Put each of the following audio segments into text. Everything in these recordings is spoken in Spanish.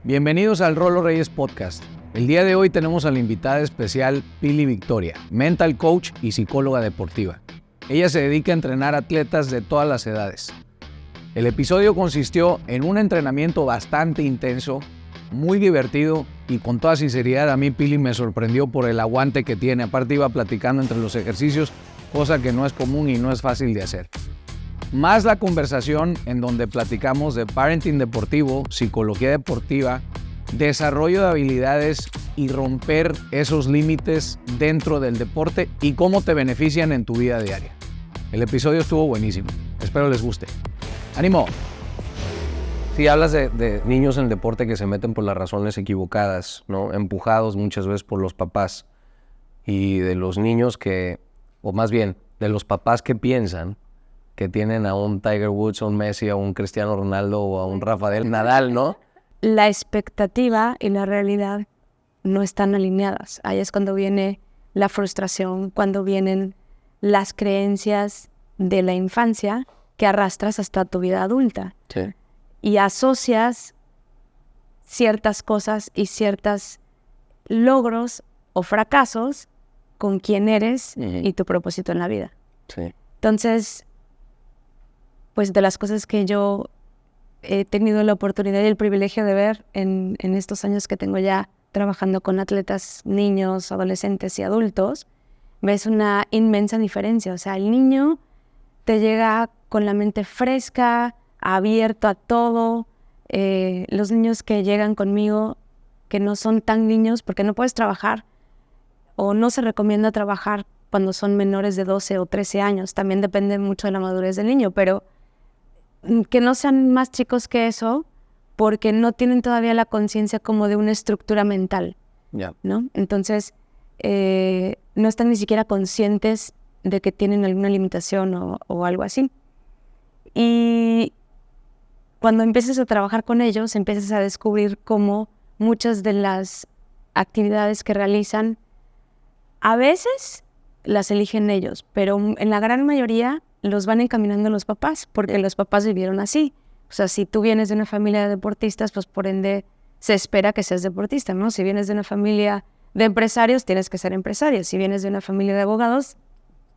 Bienvenidos al Rolo Reyes Podcast. El día de hoy tenemos a la invitada especial Pili Victoria, mental coach y psicóloga deportiva. Ella se dedica a entrenar atletas de todas las edades. El episodio consistió en un entrenamiento bastante intenso, muy divertido y con toda sinceridad a mí Pili me sorprendió por el aguante que tiene. Aparte iba platicando entre los ejercicios, cosa que no es común y no es fácil de hacer. Más la conversación en donde platicamos de parenting deportivo, psicología deportiva, desarrollo de habilidades y romper esos límites dentro del deporte y cómo te benefician en tu vida diaria. El episodio estuvo buenísimo. Espero les guste. ¡Ánimo! Sí, hablas de niños en el deporte que se meten por las razones equivocadas, ¿no? Empujados muchas veces por los papás. Y de los niños que, o más bien, de los papás que piensan que tienen a un Tiger Woods, a un Messi, a un Cristiano Ronaldo o a un Rafael Nadal, ¿no? La expectativa y la realidad no están alineadas. Ahí es cuando viene la frustración, cuando vienen las creencias de la infancia que arrastras hasta tu vida adulta. Sí. Y asocias ciertas cosas y ciertos logros o fracasos con quién eres y tu propósito en la vida. Sí. Entonces, pues de las cosas que yo he tenido la oportunidad y el privilegio de ver en estos años que tengo ya trabajando con atletas, niños, adolescentes y adultos, ves una inmensa diferencia. O sea, el niño te llega con la mente fresca, abierto a todo. Los niños que llegan conmigo, que no son tan niños, porque no puedes trabajar o no se recomienda trabajar cuando son menores de 12 o 13 años. También depende mucho de la madurez del niño, pero que no sean más chicos que eso, porque no tienen todavía la conciencia como de una estructura mental, ¿no? Entonces, no están ni siquiera conscientes de que tienen alguna limitación o algo así. Y cuando empiezas a trabajar con ellos, empiezas a descubrir cómo muchas de las actividades que realizan, a veces las eligen ellos, pero en la gran mayoría los van encaminando los papás, porque los papás vivieron así. O sea, si tú vienes de una familia de deportistas, pues por ende se espera que seas deportista, ¿no? Si vienes de una familia de empresarios, tienes que ser empresario. Si vienes de una familia de abogados,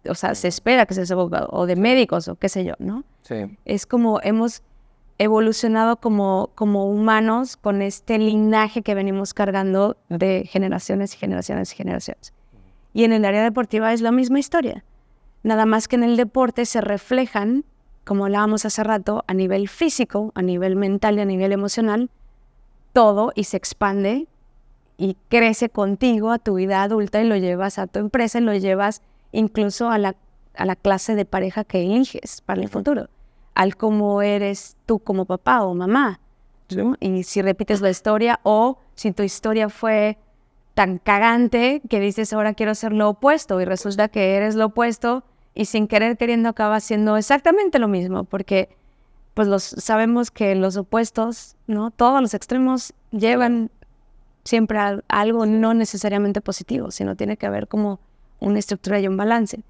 o sea, se espera que seas abogado, o de médicos, o qué sé yo, ¿no? Sí. Es como hemos evolucionado como humanos con este linaje que venimos cargando de generaciones y generaciones y generaciones. Y en el área deportiva es la misma historia. Nada más que en el deporte se reflejan, como hablábamos hace rato, a nivel físico, a nivel mental y a nivel emocional, todo, y se expande y crece contigo a tu vida adulta y lo llevas a tu empresa y lo llevas incluso a la clase de pareja que eliges para el futuro, al cómo eres tú como papá o mamá, ¿no? Y si repites la historia o si tu historia fue tan cagante que dices ahora quiero ser lo opuesto y resulta que eres lo opuesto y sin querer queriendo acabas siendo exactamente lo mismo, porque pues sabemos que los opuestos, ¿no? Todos los extremos llevan siempre a algo no necesariamente positivo, sino tiene que haber como una estructura y un balance.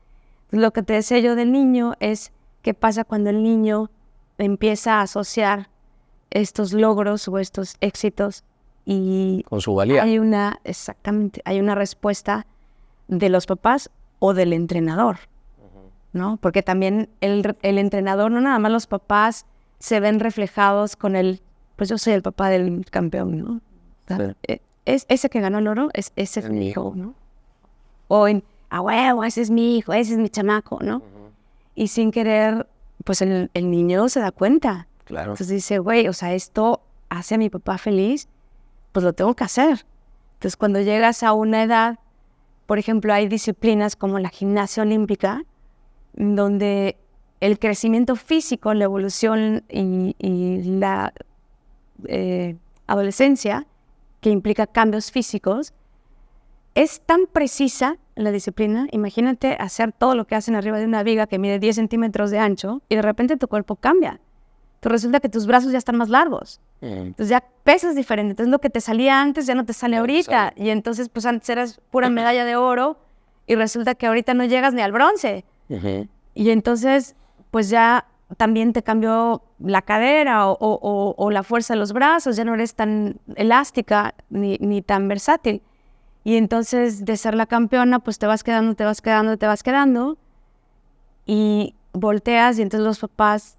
Lo que te decía yo del niño es qué pasa cuando el niño empieza a asociar estos logros o estos éxitos y con su valía. Hay una respuesta de los papás o del entrenador, ¿no? Porque también el entrenador, no nada más los papás se ven reflejados con pues yo soy el papá del campeón, ¿no? O sea, Sí. es ese que ganó el oro, ese es mi hijo, ¿no? O huevo, ese es mi hijo, ese es mi chamaco, ¿no? Y sin querer, pues el niño se da cuenta. Claro. Entonces dice, güey, o sea, esto hace a mi papá feliz, pues lo tengo que hacer. Entonces cuando llegas a una edad, por ejemplo, hay disciplinas como la gimnasia olímpica, donde el crecimiento físico, la evolución y la adolescencia, que implica cambios físicos, es tan precisa la disciplina. Imagínate hacer todo lo que hacen arriba de una viga que mide 10 centímetros de ancho y de repente tu cuerpo cambia. Entonces resulta que tus brazos ya están más largos. Entonces ya pesas diferente. Entonces lo que te salía antes ya no te sale ahorita. Y entonces pues antes eras pura medalla de oro y resulta que ahorita no llegas ni al bronce. Y entonces pues ya también te cambió la cadera o la fuerza de los brazos, ya no eres tan elástica ni tan versátil. Y entonces de ser la campeona, pues te vas quedando y volteas y entonces los papás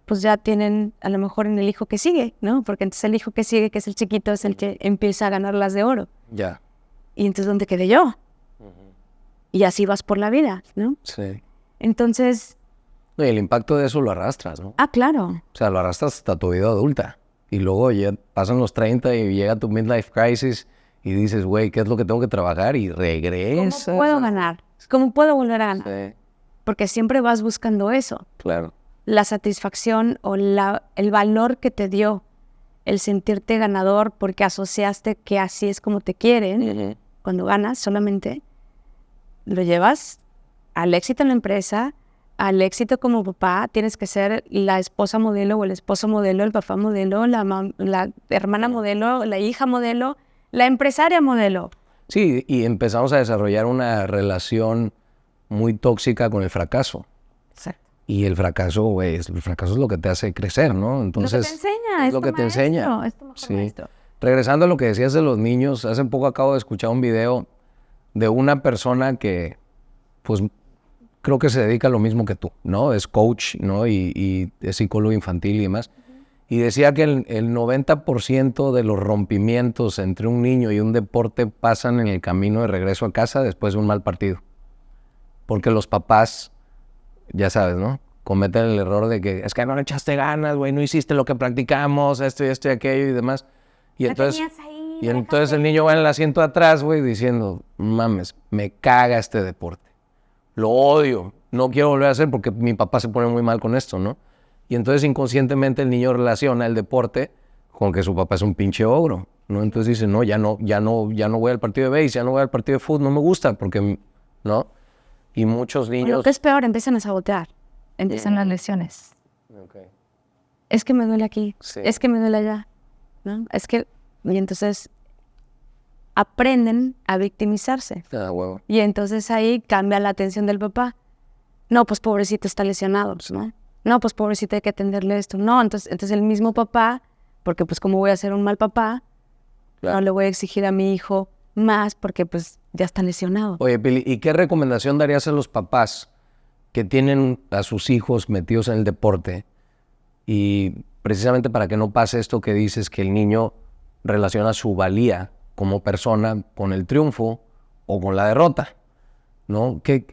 pues ya tienen a lo mejor en el hijo que sigue, ¿no? Porque entonces el hijo que sigue, que es el chiquito, es el que empieza a ganar las de oro. Ya. Y entonces ¿dónde quedé yo? Y así vas por la vida, ¿no? Sí. Entonces... No, y el impacto de eso lo arrastras, ¿no? Ah, claro. O sea, lo arrastras hasta tu vida adulta. Y luego ya pasan los 30 y llega tu midlife crisis y dices, güey, ¿qué es lo que tengo que trabajar? Y regresas. ¿Cómo puedo ganar? ¿Cómo puedo volver a ganar? Sí, Porque siempre vas buscando eso. claro. La satisfacción o el valor que te dio el sentirte ganador porque asociaste que así es como te quieren. Cuando ganas solamente lo llevas al éxito en la empresa, al éxito como papá. Tienes que ser la esposa modelo o el esposo modelo, el papá modelo, la hermana modelo, la hija modelo, la empresaria modelo. Sí, y empezamos a desarrollar una relación muy tóxica con el fracaso. Exacto. Y el fracaso, güey, el fracaso es lo que te hace crecer, ¿no? Entonces, lo que te enseña, es lo que te enseña. Es tu mejor Sí. maestro. Regresando a lo que decías de los niños, hace poco acabo de escuchar un video de una persona que, pues, creo que se dedica a lo mismo que tú, ¿no? Es coach, ¿no? Y es psicólogo infantil y demás. Y decía que el 90% de los rompimientos entre un niño y un deporte pasan en el camino de regreso a casa después de un mal partido. Porque los papás, ya sabes, ¿no? Cometen el error de que es que no le echaste ganas, güey, no hiciste lo que practicamos, esto y aquello y demás. Y entonces, el niño va en el asiento de atrás, güey, diciendo, mames, me caga este deporte. Lo odio, no quiero volver a hacer porque mi papá se pone muy mal con esto, ¿no? Y entonces inconscientemente el niño relaciona el deporte con que su papá es un pinche ogro, ¿no? Entonces dice, no, ya no voy al partido de béis, ya no voy al partido de fútbol, no me gusta porque, ¿no? Y muchos niños... Lo que es peor, empiezan a sabotear, empiezan las lesiones. Okay. Es que me duele aquí, Sí. es que me duele allá, ¿no? Es que... Y entonces aprenden a victimizarse. Ah, huevo. Y entonces ahí cambia la atención del papá. No, pues pobrecito está lesionado, ¿no? No, pues pobrecito hay que atenderle esto. No, entonces el mismo papá, porque pues como voy a ser un mal papá, Claro. no le voy a exigir a mi hijo más porque pues ya está lesionado. Oye, Pili, ¿y qué recomendación darías a los papás que tienen a sus hijos metidos en el deporte y precisamente para que no pase esto que dices, que el niño relaciona su valía como persona con el triunfo o con la derrota, ¿no? ¿Qué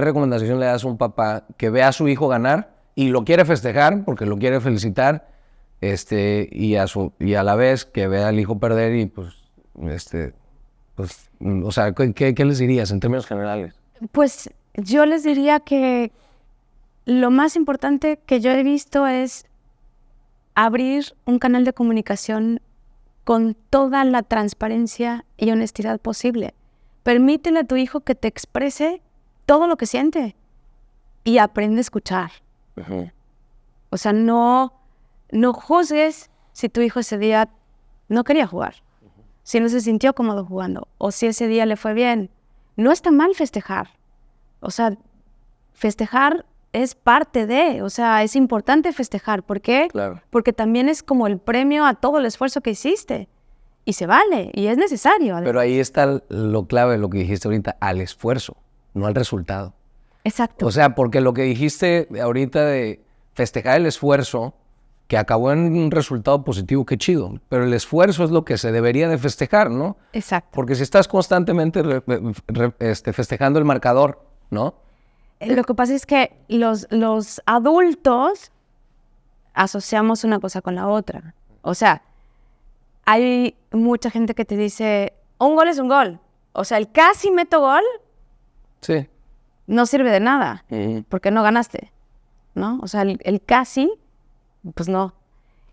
recomendación le das a un papá que ve a su hijo ganar y lo quiere festejar porque lo quiere felicitar, y a la vez que ve al hijo perder y ¿qué les dirías en términos generales? Pues yo les diría que lo más importante que yo he visto es abrir un canal de comunicación con toda la transparencia y honestidad posible. Permítele a tu hijo que te exprese todo lo que siente y aprende a escuchar. Uh-huh. O sea, no juzgues si tu hijo ese día no quería jugar, si no se sintió cómodo jugando o si ese día le fue bien. No está mal festejar. O sea, festejar es parte de, o sea, es importante festejar. ¿Por qué? Claro. Porque también es como el premio a todo el esfuerzo que hiciste. Y se vale, y es necesario. Pero ahí está lo clave, lo que dijiste ahorita, al esfuerzo, no al resultado. Exacto. O sea, porque lo que dijiste ahorita de festejar el esfuerzo, que acabó en un resultado positivo, qué chido. Pero el esfuerzo es lo que se debería de festejar, ¿no? Exacto. Porque si estás constantemente festejando el marcador, ¿no? Lo que pasa es que los adultos asociamos una cosa con la otra. O sea, hay mucha gente que te dice, un gol es un gol. O sea, el casi meto gol Sí. no sirve de nada, Uh-huh. porque no ganaste, ¿no? O sea, el casi, pues no.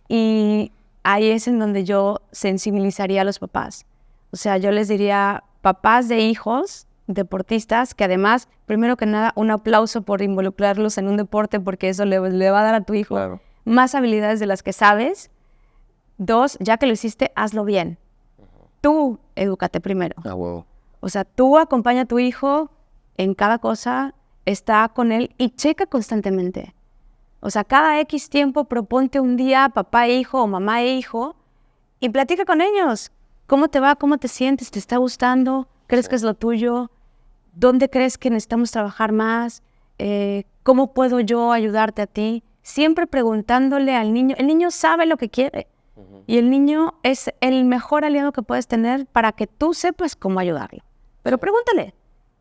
Y ahí es en donde yo sensibilizaría a los papás. O sea, yo les diría, papás de hijos deportistas, que además, primero que nada, un aplauso por involucrarlos en un deporte, porque eso le va a dar a tu hijo Claro. más habilidades de las que sabes. 2, ya que lo hiciste, hazlo bien. Tú edúcate primero. Ah, huevo. O sea, tú acompaña a tu hijo en cada cosa, está con él y checa constantemente. O sea, cada X tiempo proponte un día papá e hijo o mamá e hijo y platica con ellos. ¿Cómo te va? ¿Cómo te sientes? ¿Te está gustando? ¿Crees que es lo tuyo? ¿Dónde crees que necesitamos trabajar más? ¿Cómo puedo yo ayudarte a ti? Siempre preguntándole al niño. El niño sabe lo que quiere. Y el niño es el mejor aliado que puedes tener para que tú sepas cómo ayudarlo. Pero pregúntale.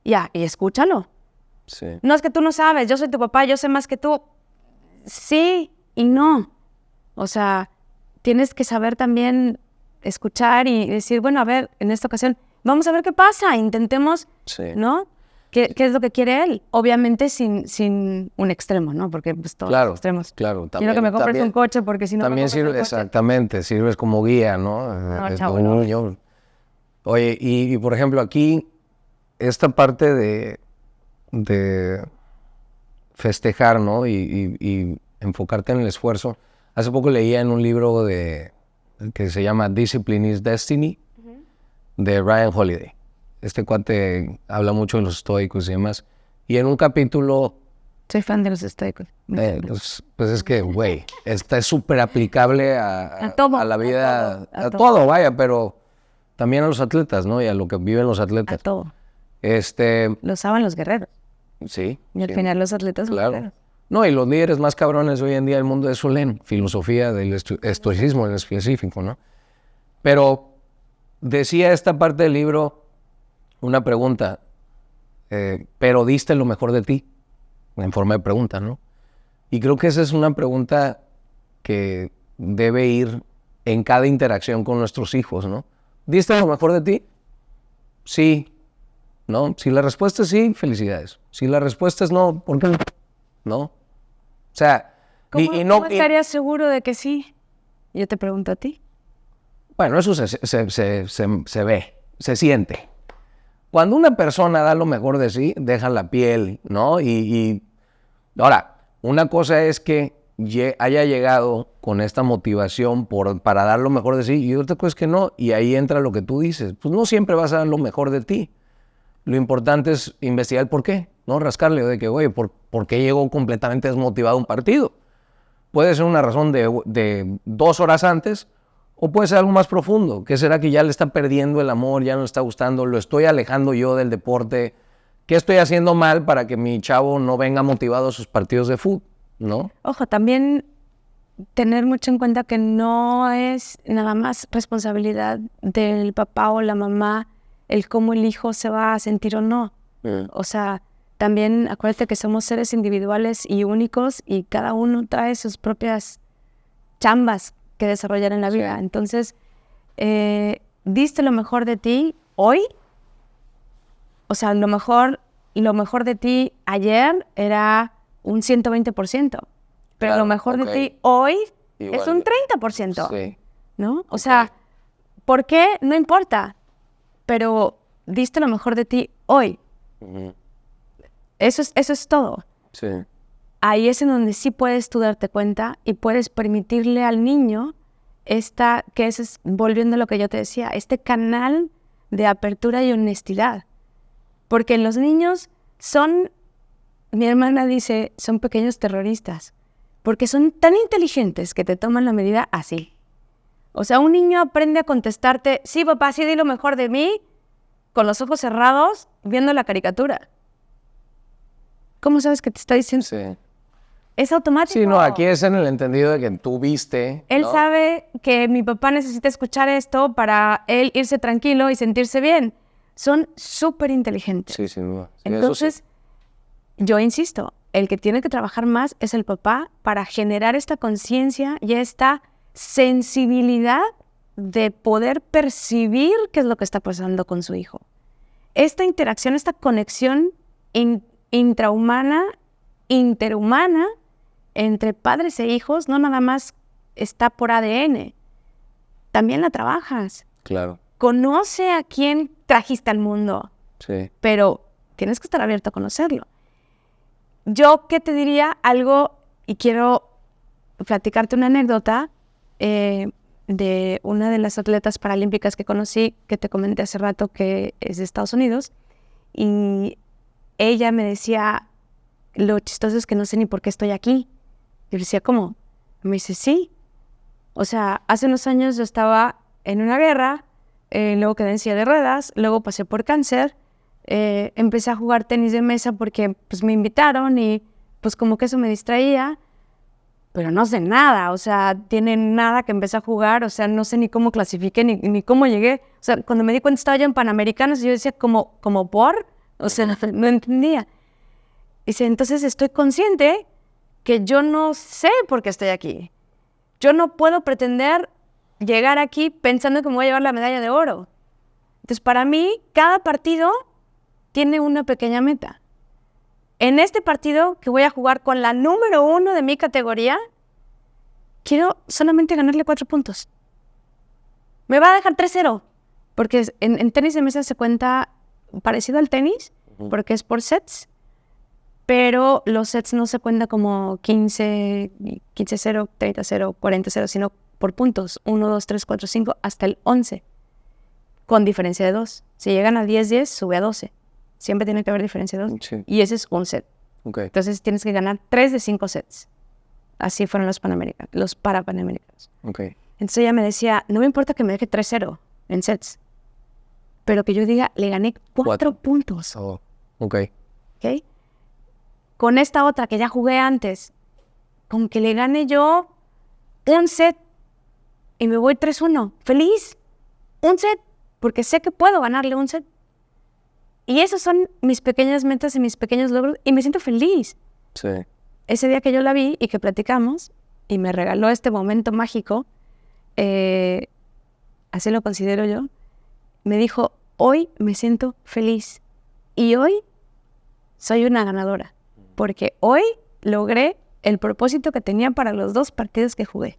Ya, y escúchalo. Sí. No es que tú no sabes, yo soy tu papá, yo sé más que tú. Sí y no. O sea, tienes que saber también escuchar y decir, bueno, a ver, en esta ocasión, vamos a ver qué pasa, intentemos, ¿no? ¿Qué es lo que quiere él? Obviamente sin un extremo, ¿no? Porque pues todos los extremos. Claro, Quiero que me compres un coche porque si no también me sirve, exactamente, sirves como guía, ¿no? No, chavo, no. Oye, y por ejemplo, aquí, esta parte de festejar, ¿no? Y enfocarte en el esfuerzo. Hace poco leía en un libro que se llama Discipline is Destiny, de Ryan Holiday. Este cuate habla mucho de los estoicos y demás. Y en un capítulo... Soy fan de los estoicos. Pues es que, güey, está súper aplicable a la vida, a todo, vaya, pero también a los atletas, ¿no? Y a lo que viven los atletas. A todo. Lo saben los guerreros. Sí. Y al final los atletas son guerreros. No, y los líderes más cabrones hoy en día del mundo de eso leen filosofía del estoicismo en específico, ¿no? Pero decía esta parte del libro una pregunta, pero diste lo mejor de ti, en forma de pregunta, ¿no? Y creo que esa es una pregunta que debe ir en cada interacción con nuestros hijos, ¿no? ¿Diste lo mejor de ti? Sí. ¿No? Si la respuesta es sí, felicidades. Si la respuesta es no, ¿por qué no? O sea, ¿Cómo estarías seguro de que sí? Yo te pregunto a ti. Bueno, eso se ve, se siente. Cuando una persona da lo mejor de sí, deja la piel, ¿no? Y ahora, una cosa es que haya llegado con esta motivación para dar lo mejor de sí, y otra cosa es que no, y ahí entra lo que tú dices. Pues no siempre vas a dar lo mejor de ti. Lo importante es investigar el por qué, ¿no? Rascarle de que, oye, ¿por qué llegó completamente desmotivado a un partido? Puede ser una razón de 2 horas antes, o puede ser algo más profundo. ¿Qué será que ya le está perdiendo el amor, ya no le está gustando, lo estoy alejando yo del deporte? ¿Qué estoy haciendo mal para que mi chavo no venga motivado a sus partidos de fútbol, ¿no? Ojo, también tener mucho en cuenta que no es nada más responsabilidad del papá o la mamá el cómo el hijo se va a sentir o no. O sea, también acuérdate que somos seres individuales y únicos y cada uno trae sus propias chambas que desarrollar en la vida. Entonces, ¿diste lo mejor de ti hoy? O sea, lo mejor de ti ayer era un 120%, pero lo mejor de ti hoy es un 30%, ¿no? O sea, ¿por qué? No importa, pero diste lo mejor de ti hoy. Eso es todo. Sí. Ahí es en donde sí puedes tú darte cuenta y puedes permitirle al niño volviendo a lo que yo te decía, este canal de apertura y honestidad. Porque los niños mi hermana dice, son pequeños terroristas, porque son tan inteligentes que te toman la medida así. O sea, un niño aprende a contestarte, sí, papá, sí, di lo mejor de mí, con los ojos cerrados, viendo la caricatura. ¿Cómo sabes que te está diciendo? Sí. Es automático. Sí, no, aquí es en el entendido de que tú viste, Él ¿no? sabe que mi papá necesita escuchar esto para él irse tranquilo y sentirse bien. Son súper inteligentes. Sí, sin duda. Sí, entonces, yo insisto, el que tiene que trabajar más es el papá para generar esta conciencia y esta sensibilidad de poder percibir qué es lo que está pasando con su hijo. Esta interacción, esta conexión intrahumana, interhumana, entre padres e hijos, no nada más está por ADN, también la trabajas. Claro. Conoce a quién trajiste al mundo, pero tienes que estar abierto a conocerlo. Yo, ¿qué te diría? Algo, y quiero platicarte una anécdota de una de las atletas paralímpicas que conocí, que te comenté hace rato que es de Estados Unidos, y ella me decía, lo chistoso es que no sé ni por qué estoy aquí. Yo le decía, ¿cómo? Me dice, sí. O sea, hace unos años yo estaba en una guerra, luego quedé en silla de ruedas, luego pasé por cáncer, empecé a jugar tenis de mesa porque pues me invitaron y pues como que eso me distraía, pero no sé nada, o sea, tiene nada que empecé a jugar, o sea, no sé ni cómo clasifiqué, ni cómo llegué. O sea, cuando me di cuenta estaba yo en Panamericanos y yo decía, ¿como por? O sea, no entendía. Dice, entonces estoy consciente que yo no sé por qué estoy aquí. Yo no puedo pretender llegar aquí pensando que me voy a llevar la medalla de oro. Entonces, para mí, cada partido tiene una pequeña meta. En este partido que voy a jugar con la número 1 de mi categoría, quiero solamente ganarle 4 puntos. Me va a dejar 3-0, porque en tenis de mesa se cuenta parecido al tenis, porque es por sets, pero los sets no se cuentan como 15-0, 30-0, 40-0, sino por puntos. 1, 2, 3, 4, 5, hasta el 11, con diferencia de 2. Si llegan a 10-10, sube a 12. Siempre tiene que haber diferencia de 2. Sí. Y ese es un set. Okay. Entonces tienes que ganar 3 de 5 sets. Así fueron los Parapanamericanos. Okay. Entonces ella me decía, no me importa que me deje 3-0 en sets, pero que yo diga, le gané 4 puntos. Oh, okay. ¿Ok? Con esta otra que ya jugué antes, con que le gane yo un set y me voy 3-1, feliz. Un set, porque sé que puedo ganarle un set. Y esas son mis pequeñas metas y mis pequeños logros, y me siento feliz. Sí. Ese día que yo la vi y que platicamos, y me regaló este momento mágico, así lo considero yo, me dijo, hoy me siento feliz. Y hoy soy una ganadora, porque hoy logré el propósito que tenía para los 2 partidos que jugué.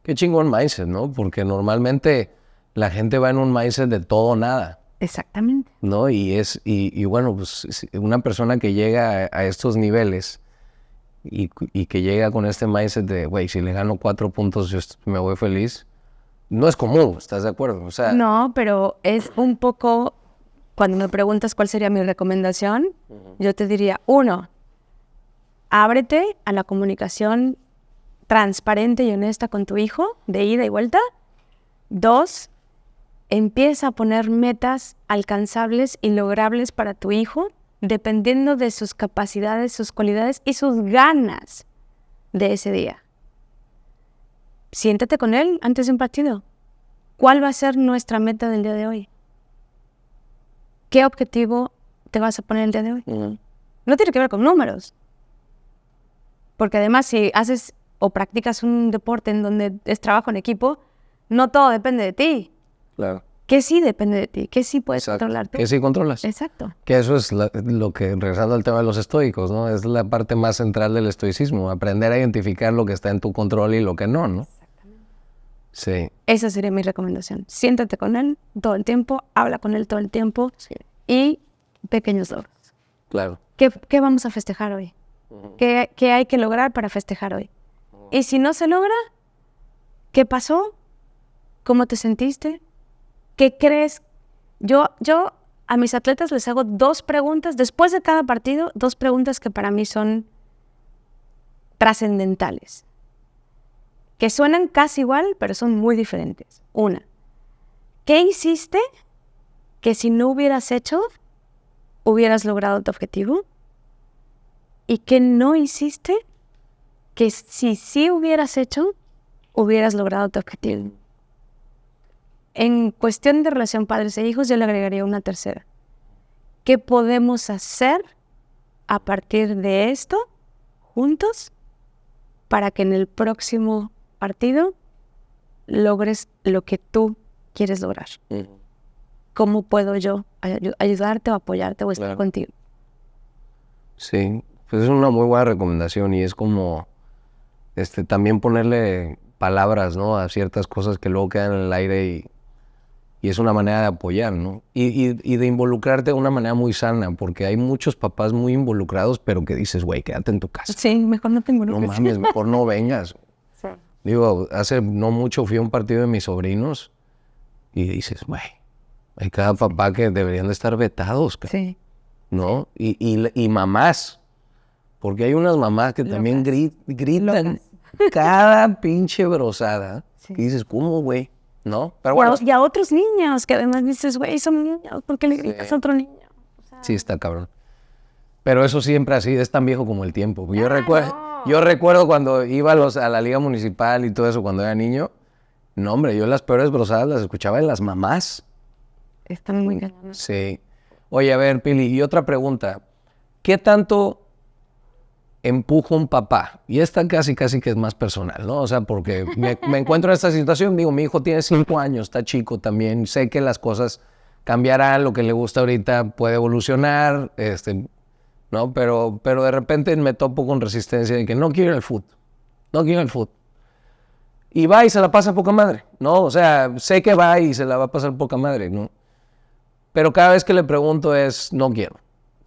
Qué chingón mindset, ¿no? Porque normalmente la gente va en un mindset de todo o nada. Exactamente. ¿No? Y bueno, pues una persona que llega a estos niveles y que llega con este mindset de, güey, si le gano 4 puntos yo me voy feliz, no es común, ¿estás de acuerdo? O sea, no, pero es un poco, cuando me preguntas cuál sería mi recomendación, yo te diría, 1, ábrete a la comunicación transparente y honesta con tu hijo, de ida y vuelta. 2, empieza a poner metas alcanzables y logrables para tu hijo, dependiendo de sus capacidades, sus cualidades y sus ganas de ese día. Siéntate con él antes de un partido. ¿Cuál va a ser nuestra meta del día de hoy? ¿Qué objetivo te vas a poner el día de hoy? No tiene que ver con números. Porque además, si haces o practicas un deporte en donde es trabajo en equipo, no todo depende de ti. claro. ¿Qué sí depende de ti? ¿Qué sí puedes Exacto. controlar tú? ¿Qué sí controlas? Exacto. Que eso es lo que, regresando al tema de los estoicos, ¿no? Es la parte más central del estoicismo, aprender a identificar lo que está en tu control y lo que no, ¿no? Exactamente. Sí. Esa sería mi recomendación. Siéntate con él todo el tiempo, habla con él todo el tiempo y pequeños logros. Claro. ¿Qué vamos a festejar hoy? ¿Qué hay que lograr para festejar hoy? Y si no se logra, ¿qué pasó? ¿Cómo te sentiste? ¿Qué crees? Yo a mis atletas les hago 2 preguntas, después de cada partido, 2 preguntas que para mí son trascendentales, que suenan casi igual, pero son muy diferentes. 1, ¿qué hiciste que si no hubieras hecho, hubieras logrado tu objetivo? ¿Y qué no hiciste que si sí hubieras hecho, hubieras logrado tu objetivo? En cuestión de relación padres e hijos, yo le agregaría una tercera. ¿Qué podemos hacer a partir de esto, juntos, para que en el próximo partido logres lo que tú quieres lograr? ¿Cómo puedo yo ayudarte o apoyarte o estar contigo? Sí, pues es una muy buena recomendación y es como también ponerle palabras, ¿no? A ciertas cosas que luego quedan en el aire y es una manera de apoyar, ¿no? Y de involucrarte de una manera muy sana, porque hay muchos papás muy involucrados, pero que dices, güey, quédate en tu casa. Sí, mejor no te involucres. No mames, mejor no vengas. Sí. Digo, hace no mucho fui a un partido de mis sobrinos y dices, güey, hay cada papá que deberían de estar vetados, Sí. ¿no? Y mamás, Porque hay unas mamás que también gritan Locas. cada pinche brosada. Sí. Y dices, ¿cómo, güey? ¿No? Pero bueno, Y a otros niños que además dices, güey, son niños, ¿por qué le gritas a otro niño? O sea, sí está cabrón. Pero eso siempre así, es tan viejo como el tiempo. Yo no. recuerdo cuando iba a la liga municipal y todo eso cuando era niño. No, hombre, yo las peores brosadas las escuchaba en las mamás. Están muy cañones. Sí. Oye, a ver, Pili, y otra pregunta. ¿Qué tanto empuja un papá? Y esta casi que es más personal, ¿no? O sea, porque me encuentro en esta situación, digo, mi hijo tiene 5 años, está chico también, sé que las cosas cambiarán, lo que le gusta ahorita puede evolucionar, ¿no? Pero de repente me topo con resistencia de que no quiero el fútbol, no quiero el fútbol. Y va y se la pasa poca madre, ¿no? O sea, sé que va y se la va a pasar poca madre, ¿no? Pero cada vez que le pregunto es, no quiero.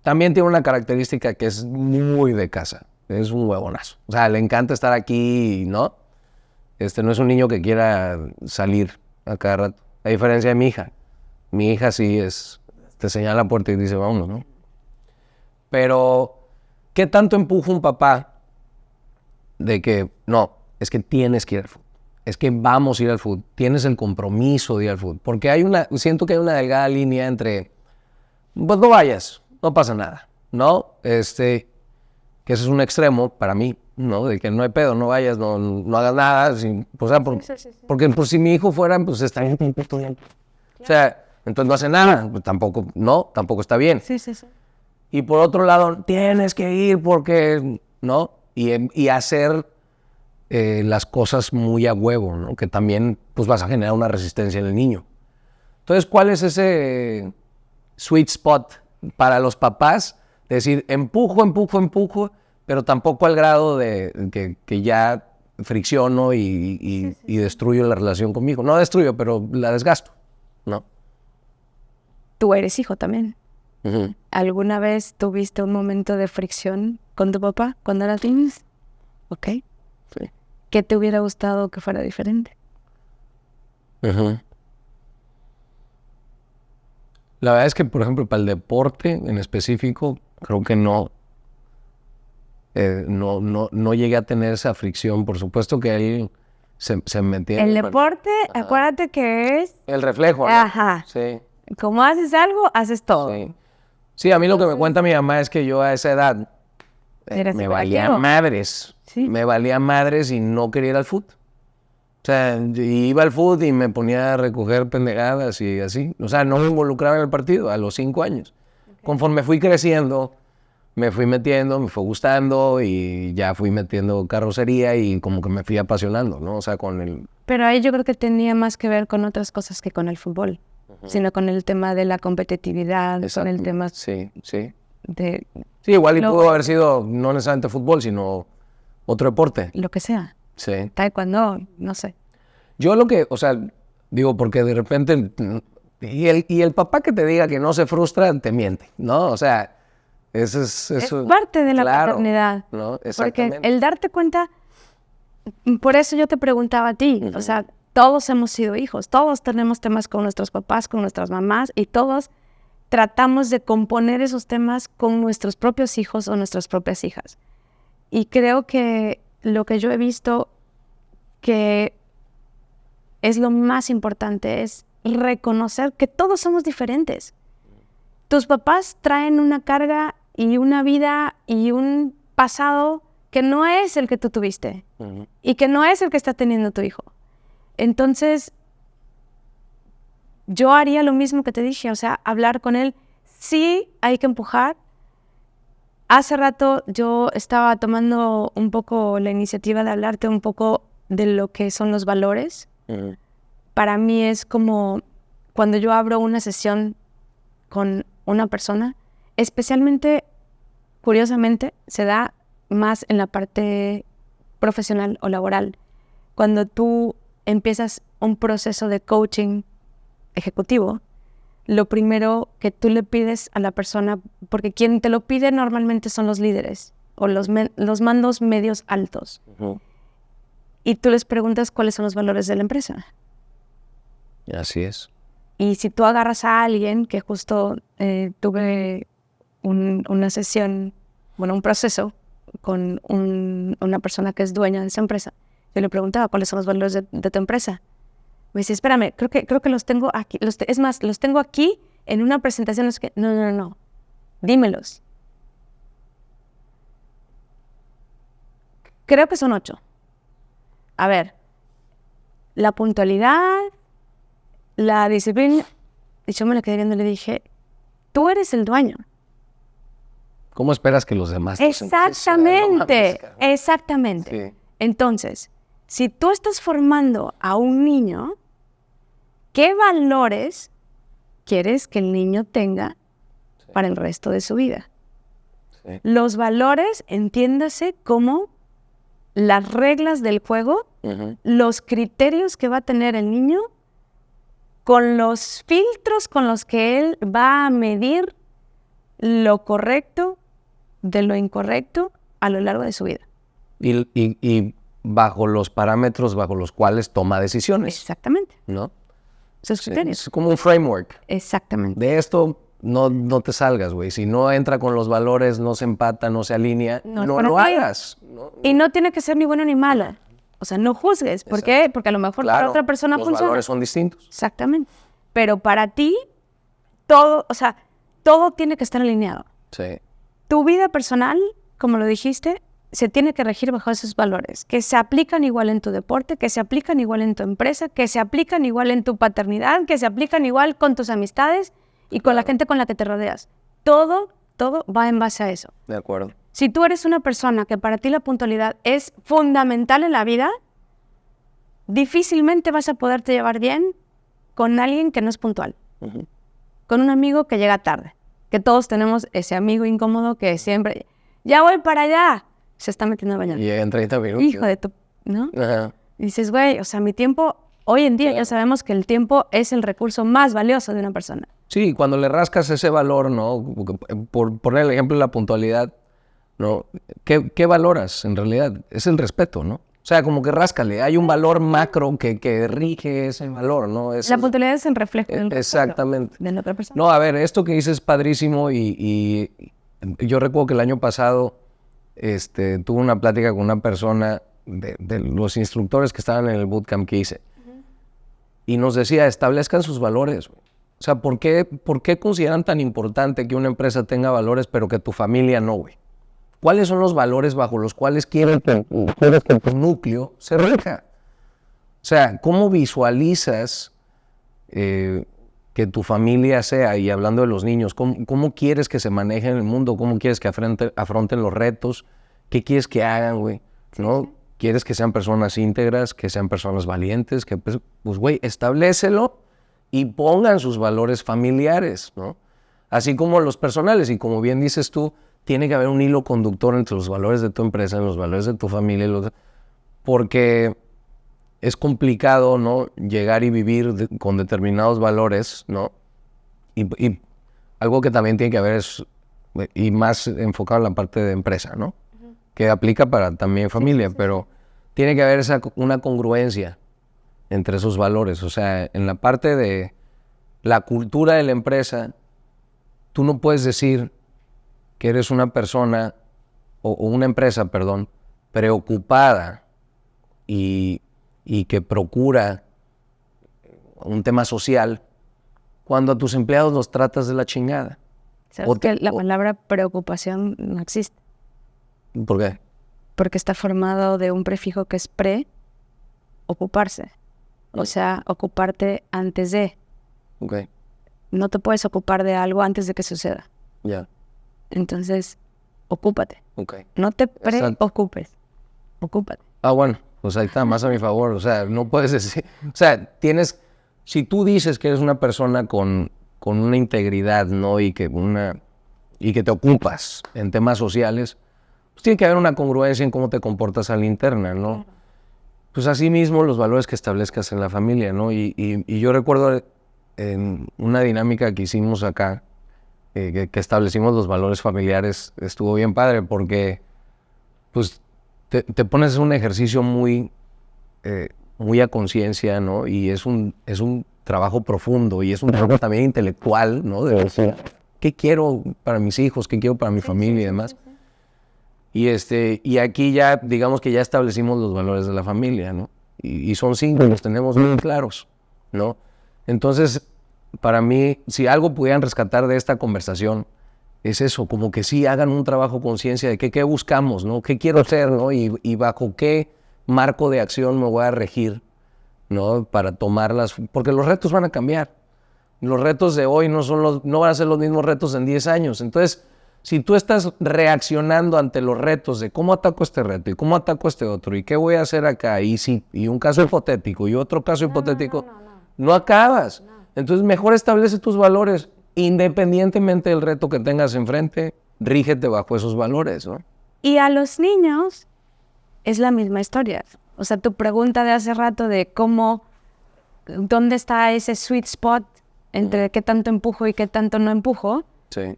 También tiene una característica que es muy de casa. Es un huevonazo. O sea, le encanta estar aquí, ¿no? No es un niño que quiera salir a cada rato. A diferencia de mi hija. Mi hija sí te señala la puerta y dice, vámonos, ¿no? Pero, ¿qué tanto empuja un papá de que, no, es que tienes que ir al fútbol? Es que vamos a ir al fútbol. Tienes el compromiso de ir al fútbol. Porque siento que hay una delgada línea entre, pues no vayas, no pasa nada, ¿no? Que ese es un extremo para mí, ¿no? De que no hay pedo, no vayas, no hagas nada. Porque pues, si mi hijo fuera, pues estaría estudiando. O sea, entonces no hace nada, pues, tampoco está bien. Sí. Y por otro lado, tienes que ir porque, ¿no? Y hacer las cosas muy a huevo, ¿no? Que también pues vas a generar una resistencia en el niño. Entonces, ¿cuál es ese sweet spot para los papás? De decir, empujo, pero tampoco al grado de que ya fricciono y destruyo la relación conmigo. No destruyo, pero la desgasto, ¿no? Tú eres hijo también. Uh-huh. ¿Alguna vez tuviste un momento de fricción con tu papá cuando eras niño? Ok. Sí. ¿Qué te hubiera gustado que fuera diferente? Uh-huh. La verdad es que, por ejemplo, para el deporte en específico, creo que no llegué a tener esa fricción. Por supuesto que él se metía. El deporte, acuérdate que es... El reflejo, ¿no? Ajá. Sí. Como haces algo, haces todo. Sí. Sí, a mí lo que me cuenta mi mamá es que yo a esa edad me valía madres. Sí. Me valía madres y no quería ir al fútbol. O sea, iba al fútbol y me ponía a recoger pendejadas y así. O sea, no me involucraba en el partido a los 5 años. Okay. Conforme fui creciendo, me fui metiendo, me fue gustando y ya fui metiendo carrocería y como que me fui apasionando, ¿no? O sea, con el... Pero ahí yo creo que tenía más que ver con otras cosas que con el fútbol, sino con el tema de la competitividad, con el tema... Sí. Sí, igual y pudo haber sido no necesariamente fútbol, sino otro deporte. Lo que sea. Sí. Taekwondo, no sé. Yo o sea, digo, porque de repente... Y el papá que te diga que no se frustra, te miente, ¿no? O sea, eso es parte de la paternidad. ¿no? Exactamente. Porque el darte cuenta... Por eso yo te preguntaba a ti, o sea, todos hemos sido hijos, todos tenemos temas con nuestros papás, con nuestras mamás, y todos tratamos de componer esos temas con nuestros propios hijos o nuestras propias hijas. Y creo que lo que yo he visto que es lo más importante es reconocer que todos somos diferentes. Tus papás traen una carga y una vida y un pasado que no es el que tú tuviste y que no es el que está teniendo tu hijo. Entonces, yo haría lo mismo que te dije, o sea, hablar con él. Sí, hay que empujar. Hace rato yo estaba tomando un poco la iniciativa de hablarte un poco de lo que son los valores. Para mí es como cuando yo abro una sesión con una persona, especialmente, curiosamente, se da más en la parte profesional o laboral. Cuando tú empiezas un proceso de coaching ejecutivo, lo primero que tú le pides a la persona, porque quien te lo pide normalmente son los líderes o los mandos medios altos. Y tú les preguntas cuáles son los valores de la empresa. Así es. Y si tú agarras a alguien, que justo tuve una sesión, un proceso con una persona que es dueña de esa empresa. Yo le preguntaba, ¿cuáles son los valores de tu empresa? Me dice, espérame, creo que los tengo aquí. Es más, los tengo aquí en una presentación. No. Dímelos. Creo que son 8. A ver, la puntualidad, la disciplina. Y yo me la quedé viendo y le dije, tú eres el dueño. ¿Cómo esperas que los demás Exactamente. Sí. Entonces, si tú estás formando a un niño, ¿qué valores quieres que el niño tenga para el resto de su vida? Sí. Los valores, entiéndase como las reglas del juego, los criterios que va a tener el niño, con los filtros con los que él va a medir lo correcto de lo incorrecto a lo largo de su vida. Y bajo los parámetros bajo los cuales toma decisiones. Exactamente. ¿No? Sus criterios. Es como un framework. Exactamente. De esto no te salgas, güey. Si no entra con los valores, no se empata, no se alinea, no lo hagas. Y no tiene que ser ni bueno ni malo. O sea, no juzgues. ¿Por qué? Porque a lo mejor para otra persona los funciona. Los valores son distintos. Exactamente. Pero para ti, todo tiene que estar alineado. Sí. Tu vida personal, como lo dijiste, se tiene que regir bajo esos valores, que se aplican igual en tu deporte, que se aplican igual en tu empresa, que se aplican igual en tu paternidad, que se aplican igual con tus amistades y con la gente con la que te rodeas. Todo va en base a eso. De acuerdo. Si tú eres una persona que para ti la puntualidad es fundamental en la vida, difícilmente vas a poderte llevar bien con alguien que no es puntual. Con un amigo que llega tarde. Que todos tenemos ese amigo incómodo que siempre, ya voy para allá, se está metiendo a bañar. Y en 30 minutos. Hijo de tu, ¿no? Ajá. Y dices, güey, o sea, mi tiempo, hoy en día ya sabemos que el tiempo es el recurso más valioso de una persona. Sí, cuando le rascas ese valor, ¿no? Por poner el ejemplo de la puntualidad, ¿no? ¿Qué valoras en realidad? Es el respeto, ¿no? O sea, como que ráscale. Hay un valor macro que rige ese valor, ¿no? La puntualidad es el reflejo del exactamente. De la otra persona. No, a ver, esto que dices es padrísimo y yo recuerdo que el año pasado tuve una plática con una persona de los instructores que estaban en el bootcamp que hice y nos decía, establezcan sus valores. O sea, ¿por qué consideran tan importante que una empresa tenga valores pero que tu familia no, güey? ¿Cuáles son los valores bajo los cuales quieres que tu núcleo se rija? O sea, ¿cómo visualizas que tu familia sea, y hablando de los niños, cómo quieres que se maneje en el mundo? ¿Cómo quieres que afronten los retos? ¿Qué quieres que hagan, güey? ¿No? ¿Quieres que sean personas íntegras, que sean personas valientes? Que, pues, güey, establécelo y pongan sus valores familiares, ¿no? Así como los personales, y como bien dices tú, tiene que haber un hilo conductor entre los valores de tu empresa, los valores de tu familia, porque es complicado, ¿no? Llegar y vivir con determinados valores, ¿no? Y algo que también tiene que haber es, y más enfocado en la parte de empresa, ¿no? Que aplica para también familia, pero tiene que haber una congruencia entre esos valores. O sea, en la parte de la cultura de la empresa, tú no puedes decir que eres una persona, o una empresa, perdón, preocupada y que procura un tema social cuando a tus empleados los tratas de la chingada. ¿Sabes que la palabra preocupación no existe? ¿Por qué? Porque está formado de un prefijo que es ocuparse. O sea, ocuparte antes de. Okay. No te puedes ocupar de algo antes de que suceda. Ya. Entonces, ocúpate. Okay. No te preocupes. Ocúpate. Bueno, pues ahí está, más a mi favor. O sea, no puedes decir... O sea, si tú dices que eres una persona con una integridad, ¿no? Y que te ocupas en temas sociales, pues tiene que haber una congruencia en cómo te comportas a la interna, ¿no? Claro. Pues así mismo los valores que establezcas en la familia, ¿no? Y yo recuerdo en una dinámica que hicimos acá, que establecimos los valores familiares, estuvo bien padre porque pues te pones en un ejercicio muy a conciencia, ¿no? Y es un trabajo profundo y es un trabajo también intelectual, ¿no? De decir, ¿qué quiero para mis hijos? ¿Qué quiero para mi familia y demás? Y aquí ya, digamos que ya establecimos los valores de la familia, ¿no? Y son 5, los tenemos muy claros, ¿no? Entonces, para mí, si algo pudieran rescatar de esta conversación, es eso, como que sí hagan un trabajo conciencia de qué buscamos, ¿no? ¿Qué quiero hacer, ¿no? Y bajo qué marco de acción me voy a regir, ¿no? Para tomarlas, porque los retos van a cambiar. Los retos de hoy no van a ser los mismos retos en 10 años. Entonces, si tú estás reaccionando ante los retos de cómo ataco este reto y cómo ataco este otro y qué voy a hacer acá y un caso hipotético y otro caso hipotético, no acabas. Entonces, mejor establece tus valores independientemente del reto que tengas enfrente, rígete bajo esos valores, ¿no? Y a los niños es la misma historia. O sea, tu pregunta de hace rato de dónde está ese sweet spot entre qué tanto empujo y qué tanto no empujo, sí.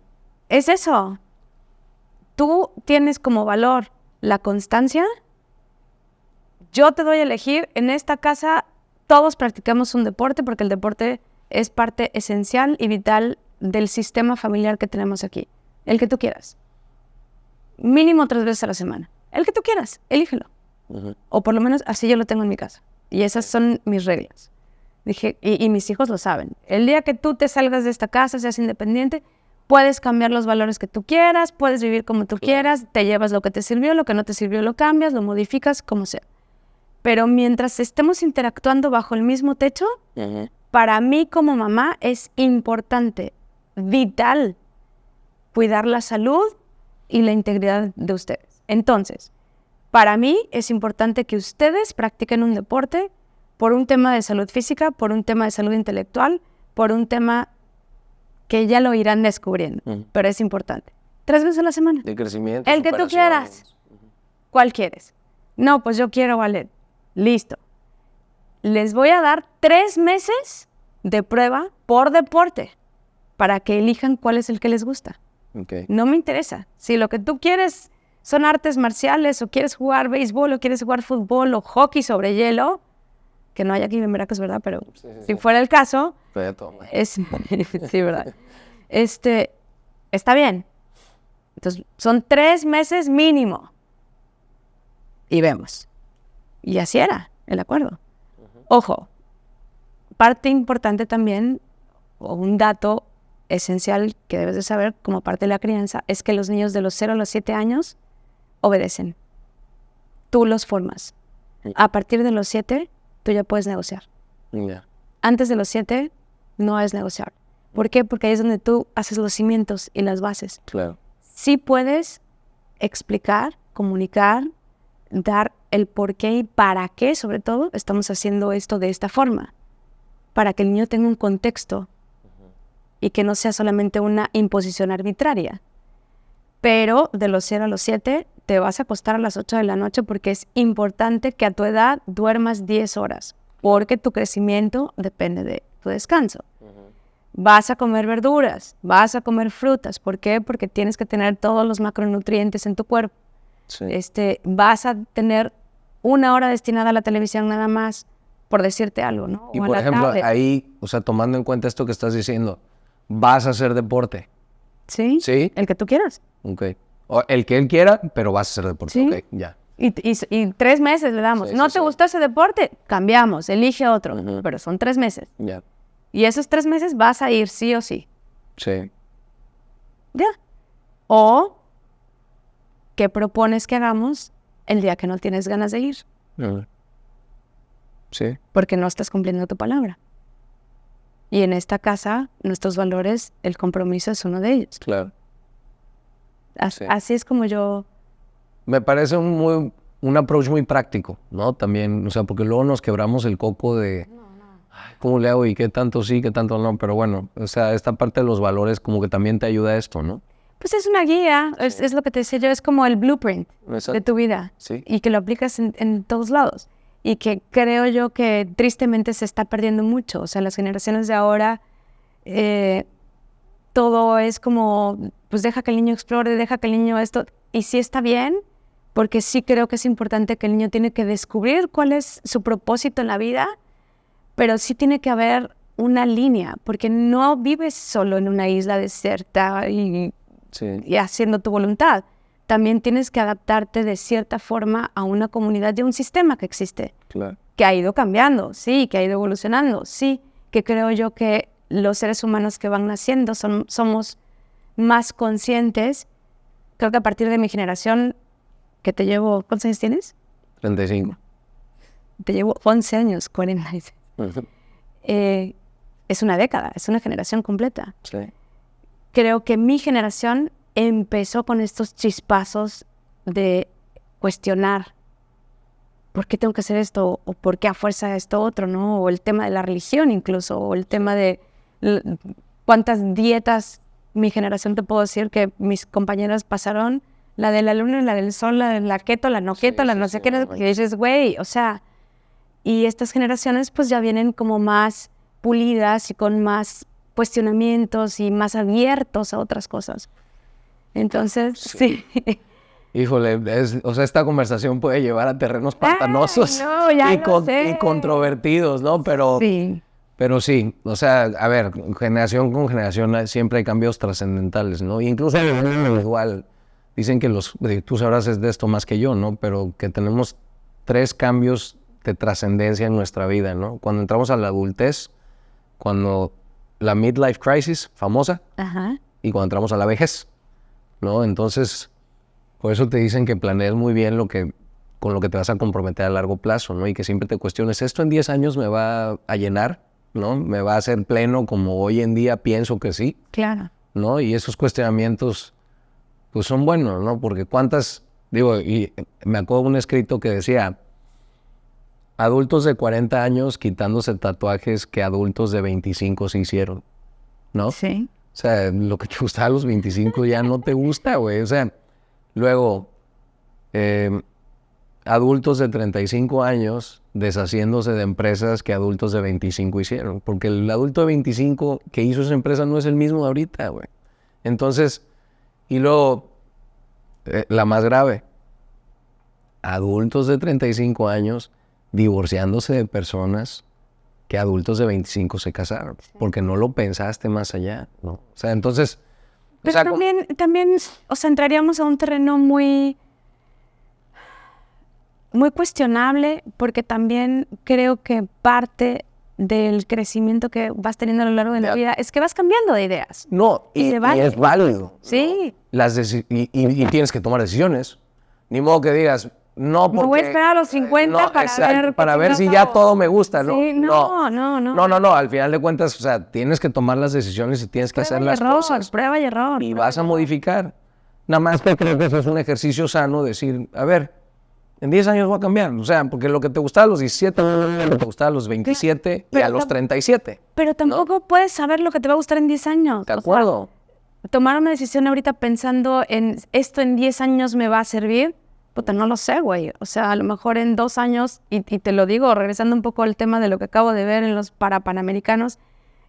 Es eso. Tú tienes como valor la constancia. Yo te doy a elegir. En esta casa todos practicamos un deporte porque el deporte es parte esencial y vital del sistema familiar que tenemos aquí. El que tú quieras. Mínimo 3 veces a la semana. El que tú quieras, elígelo. O por lo menos así yo lo tengo en mi casa. Y esas son mis reglas. Dije, y mis hijos lo saben. El día que tú te salgas de esta casa, seas independiente, puedes cambiar los valores que tú quieras, puedes vivir como tú quieras, te llevas lo que te sirvió, lo que no te sirvió lo cambias, lo modificas, como sea. Pero mientras estemos interactuando bajo el mismo techo, para mí como mamá es importante, vital, cuidar la salud y la integridad de ustedes. Entonces, para mí es importante que ustedes practiquen un deporte por un tema de salud física, por un tema de salud intelectual, por un tema que ya lo irán descubriendo, pero es importante. 3 veces a la semana. De crecimiento. El que tú quieras. ¿Cuál quieres? No, pues yo quiero ballet. Listo. Les voy a dar 3 meses de prueba por deporte para que elijan cuál es el que les gusta. Okay. No me interesa. Si lo que tú quieres son artes marciales o quieres jugar béisbol o quieres jugar fútbol o hockey sobre hielo, que no hay aquí en Veracruz, ¿verdad? Pero si fuera el caso, sí, ¿verdad? Está bien. Entonces, son 3 meses mínimo. Y vemos. Y así era el acuerdo. Ojo, parte importante también, o un dato esencial que debes de saber como parte de la crianza, es que los niños de los 0 a los 7 años obedecen. Tú los formas. A partir de los 7, tú ya puedes negociar. Antes de los 7, no es negociable. ¿Por qué? Porque ahí es donde tú haces los cimientos y las bases. Claro. Sí puedes explicar, comunicar, dar el por qué y para qué, sobre todo, estamos haciendo esto de esta forma. Para que el niño tenga un contexto y que no sea solamente una imposición arbitraria. Pero de los 0 a los 7 te vas a acostar a las 8 de la noche porque es importante que a tu edad duermas 10 horas, porque tu crecimiento depende de tu descanso. Vas a comer verduras, vas a comer frutas. ¿Por qué? Porque tienes que tener todos los macronutrientes en tu cuerpo. Sí. Vas a tener 1 hora destinada a la televisión nada más, por decirte algo, ¿no? Y por ejemplo, ahí, o sea, tomando en cuenta esto que estás diciendo, vas a hacer deporte. Sí. ¿Sí? El que tú quieras. Ok. O el que él quiera, pero vas a hacer deporte. Sí. Ok, ya. Y 3 meses le damos. Sí, ¿no te gustó ese deporte? Cambiamos, elige otro. Pero son 3 meses. Ya. Y esos 3 meses vas a ir sí o sí. Sí. Ya. O, ¿qué propones que hagamos el día que no tienes ganas de ir? Sí. Porque no estás cumpliendo tu palabra. Y en esta casa, nuestros valores, el compromiso es uno de ellos. Claro. Así es como yo... Me parece un approach muy práctico, ¿no? También, o sea, porque luego nos quebramos el coco de... Ay, ¿cómo le hago? Y qué tanto sí, qué tanto no. Pero bueno, o sea, esta parte de los valores como que también te ayuda a esto, ¿no? Pues es una guía, es lo que te decía yo, es como el blueprint de tu vida. Sí. Y que lo aplicas en todos lados. Y que creo yo que tristemente se está perdiendo mucho. O sea, las generaciones de ahora, todo es como, pues deja que el niño explore, deja que el niño esto. Y sí está bien, porque sí creo que es importante que el niño tiene que descubrir cuál es su propósito en la vida, pero sí tiene que haber una línea, porque no vives solo en una isla desierta y haciendo tu voluntad. también tienes que adaptarte de cierta forma a una comunidad y a un sistema que existe. Claro. Que ha ido cambiando, sí, que ha ido evolucionando, sí, que creo yo que los seres humanos que van naciendo somos más conscientes. Creo que a partir de mi generación, que te llevo, ¿cuántos años tienes? 35. Te llevo 11 años, 40. Uh-huh. Es una década, es una generación completa. Sí. Creo que mi generación empezó con estos chispazos de cuestionar ¿por qué tengo que hacer esto? ¿O por qué a fuerza esto otro? ¿No? O el tema de la religión incluso, o el tema de cuántas dietas mi generación te puedo decir que mis compañeras pasaron, la de la luna, la del sol, la de la keto, la no keto, la no sé qué, que dices, güey, o sea, y estas generaciones pues ya vienen como más pulidas y con más cuestionamientos y más abiertos a otras cosas. Entonces, sí. Híjole, o sea, esta conversación puede llevar a terrenos pantanosos y controvertidos, ¿no? Pero sí, o sea, a ver, generación con generación siempre hay cambios trascendentales, ¿no? Incluso igual, dicen que tú sabrás de esto más que yo, ¿no? Pero que tenemos 3 cambios de trascendencia en nuestra vida, ¿no? Cuando entramos a la adultez, cuando la midlife crisis, famosa, Ajá. y cuando entramos a la vejez, ¿no? Entonces, por eso te dicen que planees muy bien con lo que te vas a comprometer a largo plazo, ¿no? Y que siempre te cuestiones, ¿esto en 10 años me va a llenar? ¿No? ¿Me va a hacer pleno como hoy en día pienso que sí? Claro. ¿No? Y esos cuestionamientos, pues son buenos, ¿no? Porque y me acuerdo de un escrito que decía, adultos de 40 años quitándose tatuajes que adultos de 25 se hicieron, ¿no? Sí. O sea, lo que te gustaba a los 25 ya no te gusta, güey. O sea, luego, adultos de 35 años deshaciéndose de empresas que adultos de 25 hicieron. Porque el adulto de 25 que hizo esa empresa no es el mismo de ahorita, güey. Entonces, y luego, la más grave, adultos de 35 años divorciándose de personas que adultos de 25 se casaron. Sí. Porque no lo pensaste más allá, ¿no? O sea, entonces... Pero también, o sea, entraríamos a un terreno muy cuestionable, porque también creo que parte del crecimiento que vas teniendo a lo largo de la vida es que vas cambiando de ideas. No, y es válido. Sí. ¿No? Y tienes que tomar decisiones. Ni modo que digas, no, porque... Me voy a esperar a los 50 para ver si ya todo me gusta, ¿no? Sí, no. No, al final de cuentas, o sea, tienes que tomar las decisiones y tienes que hacer las cosas. Prueba y error. Y vas a modificar. Nada más que creo que eso es un ejercicio sano, decir, a ver, en 10 años voy a cambiar. O sea, porque lo que te gustaba a los 17, lo que te gustaba a los 27 y a los 37. Pero tampoco puedes saber lo que te va a gustar en 10 años. De acuerdo. O sea, tomar una decisión ahorita pensando en esto en 10 años me va a servir, puta, no lo sé, güey. O sea, a lo mejor en 2 años, y te lo digo, regresando un poco al tema de lo que acabo de ver en los Parapanamericanos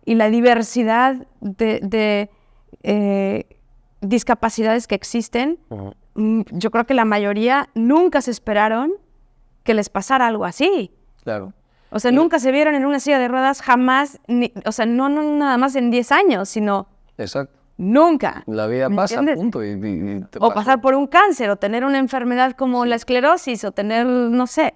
y la diversidad de discapacidades que existen, yo creo que la mayoría nunca se esperaron que les pasara algo así. Claro. O sea, nunca se vieron en una silla de ruedas, jamás, o sea, no nada más en 10 años, sino... Exacto. Nunca. La vida pasa, punto. O pasar por un cáncer, o tener una enfermedad como la esclerosis, o tener, no sé.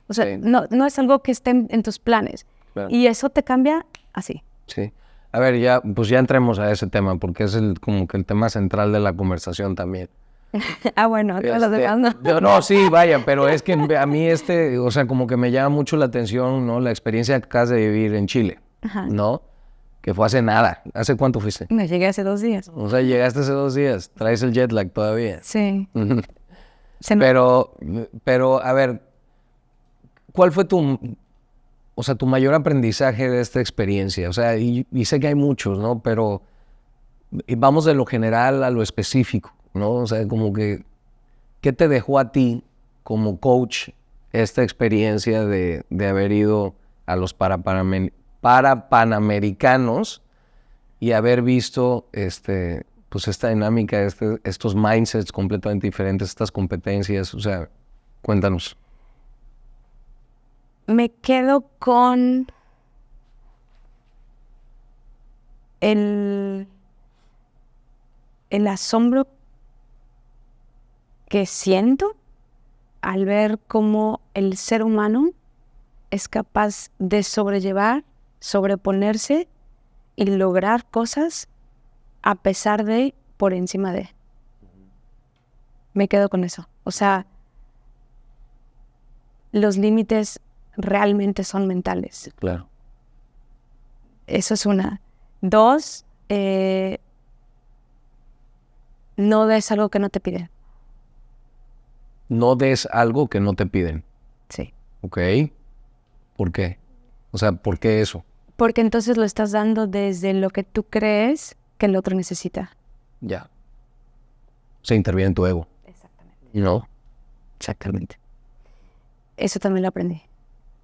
O sea, no es algo que esté en tus planes. Claro. Y eso te cambia así. Sí. A ver, ya entremos a ese tema, porque es como que el tema central de la conversación también. Bueno, te lo demando. No, sí, vaya, pero es que a mí o sea, como que me llama mucho la atención, ¿no? La experiencia que acabas de vivir en Chile, ¿no? Que fue hace nada. ¿Hace cuánto fuiste? Me llegué hace 2 días. O sea, llegaste hace 2 días. Traes el jet lag todavía. Sí. Pero, a ver, ¿cuál fue tu mayor aprendizaje de esta experiencia? O sea, y sé que hay muchos, ¿no? Pero vamos de lo general a lo específico, ¿no? O sea, como que, ¿qué te dejó a ti como coach esta experiencia de haber ido a los Parapanamericanos y haber visto pues esta dinámica, estos mindsets completamente diferentes, estas competencias? O sea, cuéntanos. Me quedo con el asombro que siento al ver cómo el ser humano es capaz de sobrellevar, sobreponerse y lograr cosas a pesar de, por encima de. Me quedo con eso. O sea, los límites realmente son mentales. Claro. Eso es una. 2, no des algo que no te piden. No des algo que no te piden. Sí. Ok. ¿Por qué? O sea, ¿por qué eso? Porque entonces lo estás dando desde lo que tú crees que el otro necesita. Ya. Se interviene en tu ego. Exactamente. ¿No? Exactamente. Eso también lo aprendí.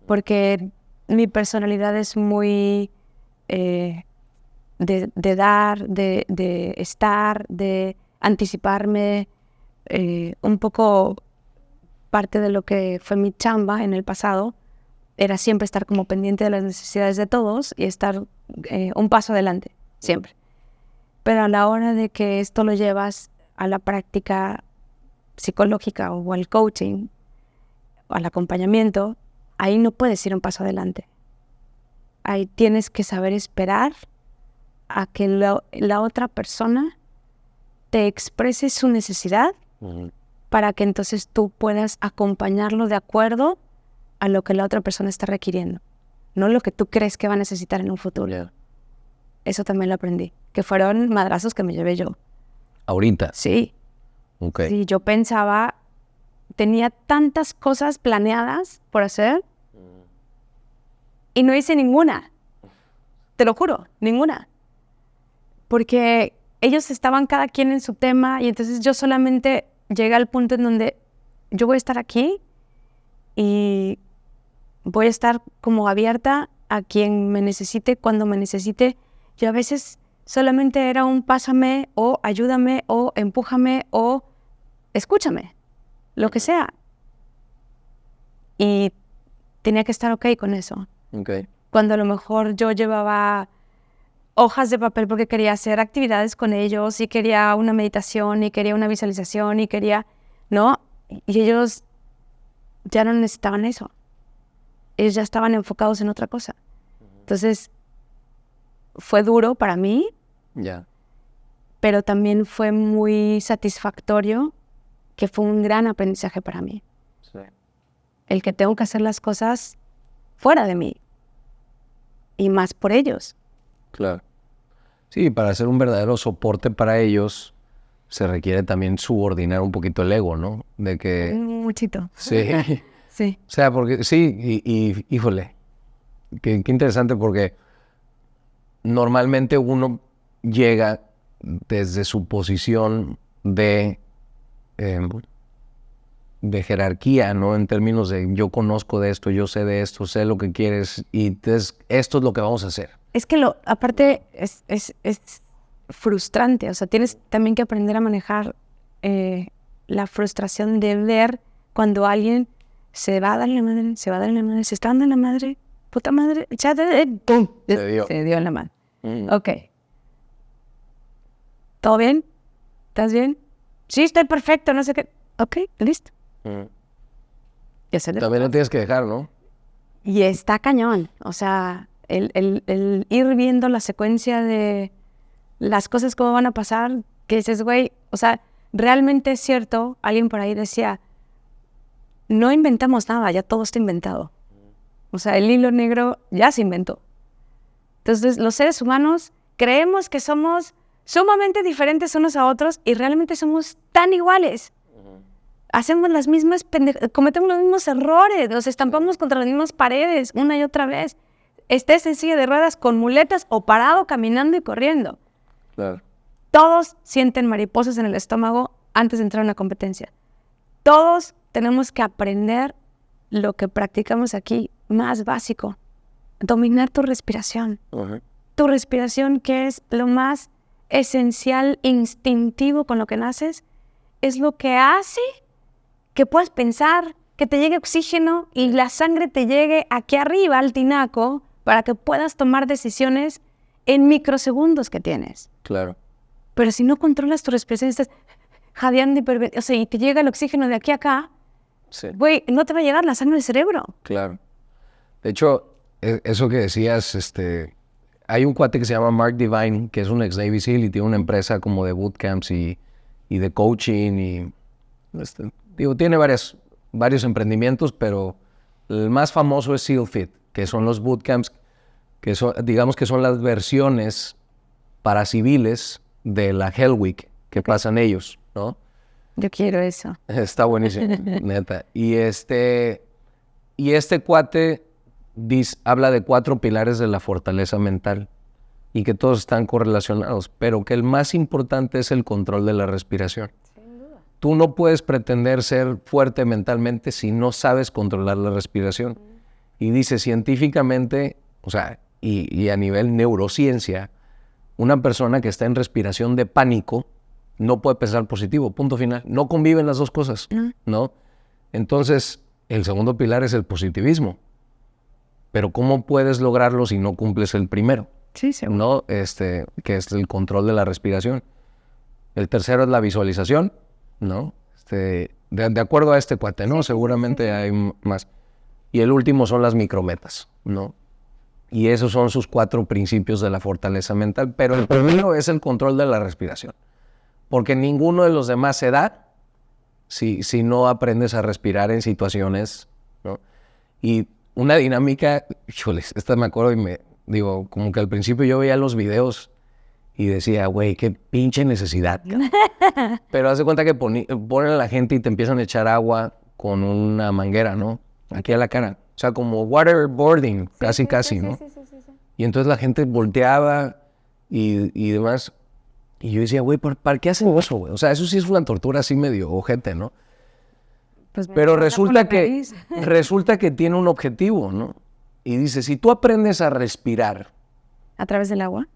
Porque mi personalidad es muy de dar, de estar, de anticiparme. Un poco parte de lo que fue mi chamba en el pasado era siempre estar como pendiente de las necesidades de todos y estar un paso adelante, siempre. Pero a la hora de que esto lo llevas a la práctica psicológica o al coaching o al acompañamiento, ahí no puedes ir un paso adelante. Ahí tienes que saber esperar a que la otra persona te exprese su necesidad para que entonces tú puedas acompañarlo de acuerdo a lo que la otra persona está requiriendo, no lo que tú crees que va a necesitar en un futuro. Yeah. Eso también lo aprendí, que fueron madrazos que me llevé yo. ¿Ahorita? Sí. Ok. Sí, yo pensaba, tenía tantas cosas planeadas por hacer y no hice ninguna. Te lo juro, ninguna. Porque ellos estaban cada quien en su tema y entonces yo solamente llegué al punto en donde yo voy a estar aquí y voy a estar como abierta a quien me necesite, cuando me necesite. Yo a veces solamente era un pásame o ayúdame o empújame o escúchame, lo que sea. Y tenía que estar ok con eso. Okay. Cuando a lo mejor yo llevaba hojas de papel porque quería hacer actividades con ellos y quería una meditación y quería una visualización y quería, ¿no? Y ellos ya no necesitaban eso. Ellos ya estaban enfocados en otra cosa. Entonces, fue duro para mí, Ya. pero también fue muy satisfactorio, que fue un gran aprendizaje para mí. Sí. El que tengo que hacer las cosas fuera de mí y más por ellos. Claro. Sí, para ser un verdadero soporte para ellos se requiere también subordinar un poquito el ego, ¿no? De que... Muchito. Sí. Sí. O sea, porque sí, y híjole, qué interesante porque normalmente uno llega desde su posición de jerarquía, ¿no? En términos de yo conozco de esto, yo sé de esto, sé lo que quieres y entonces esto es lo que vamos a hacer. Es que aparte es frustrante, o sea, tienes también que aprender a manejar la frustración de ver cuando alguien se va a dar la madre, se está dando la madre, puta madre, ¡pum! Se dio en la madre. Ok. ¿Todo bien? ¿Estás bien? Sí, estoy perfecto, no sé qué. Ok, listo. Ya se le... También lo tienes que dejar, ¿no? Y está cañón, o sea, el ir viendo la secuencia de las cosas cómo van a pasar, que dices, güey, o sea, realmente es cierto, alguien por ahí decía, no inventamos nada, ya todo está inventado. O sea, el hilo negro ya se inventó. Entonces, los seres humanos creemos que somos sumamente diferentes unos a otros y realmente somos tan iguales. Hacemos las mismas cometemos los mismos errores, nos estampamos contra las mismas paredes una y otra vez. Estés en silla de ruedas con muletas o parado, caminando y corriendo. Claro. Todos sienten mariposas en el estómago antes de entrar a una competencia. Todos tenemos que aprender lo que practicamos aquí, más básico. Dominar tu respiración. Tu respiración, que es lo más esencial, instintivo con lo que naces, es lo que hace que puedas pensar, que te llegue oxígeno y la sangre te llegue aquí arriba al tinaco para que puedas tomar decisiones en microsegundos que tienes. Claro. Pero si no controlas tu respiración, estás... jadeando, o sea, y te llega el oxígeno de aquí a acá, Sí. güey, no te va a llegar la sangre al cerebro. Claro. De hecho, eso que decías, hay un cuate que se llama Mark Divine, que es un ex Navy SEAL y tiene una empresa como de bootcamps y de coaching y, tiene varios emprendimientos, pero el más famoso es SEAL Fit, que son los bootcamps, que son, digamos que son las versiones para civiles de la Hell Week que pasan ellos, ¿no? Yo quiero eso. Está buenísimo, neta. Y este cuate habla de 4 pilares de la fortaleza mental y que todos están correlacionados, pero que el más importante es el control de la respiración. Sin duda. Tú no puedes pretender ser fuerte mentalmente si no sabes controlar la respiración. Y dice científicamente, o sea, y a nivel neurociencia, una persona que está en respiración de pánico no puede pensar positivo, punto final. No conviven las dos cosas, ¿no? Entonces, el segundo pilar es el positivismo. Pero ¿cómo puedes lograrlo si no cumples el primero? Sí, seguro. ¿No? Que es el control de la respiración. El tercero es la visualización, ¿no? De acuerdo a este cuate, ¿no? Sí, seguramente hay más. Y el último son las micrometas, ¿no? Y esos son sus 4 principios de la fortaleza mental. Pero el primero es el control de la respiración. Porque ninguno de los demás se da si no aprendes a respirar en situaciones, ¿no? Y una dinámica, híjoles, esta me acuerdo y como que al principio yo veía los videos y decía, güey, qué pinche necesidad. Pero haz de cuenta que ponen a la gente y te empiezan a echar agua con una manguera, ¿no? Aquí a la cara. O sea, como waterboarding, casi, ¿no? Sí. Y entonces la gente volteaba y demás. Y yo decía, güey, ¿para qué hacen eso, güey? O sea, eso sí es una tortura así medio ojete, ¿no? Pues pero resulta que tiene un objetivo, ¿no? Y dice, si tú aprendes a respirar... ¿A través del agua?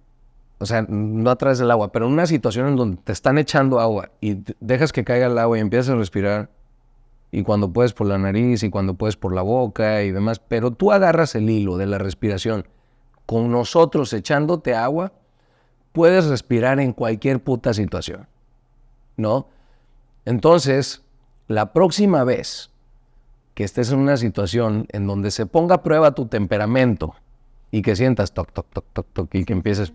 O sea, no a través del agua, pero en una situación en donde te están echando agua y dejas que caiga el agua y empiezas a respirar, y cuando puedes por la nariz y cuando puedes por la boca y demás, pero tú agarras el hilo de la respiración con nosotros echándote agua, puedes respirar en cualquier puta situación, ¿no? Entonces, la próxima vez que estés en una situación en donde se ponga a prueba tu temperamento y que sientas toc, toc, toc, toc, toc, y que empieces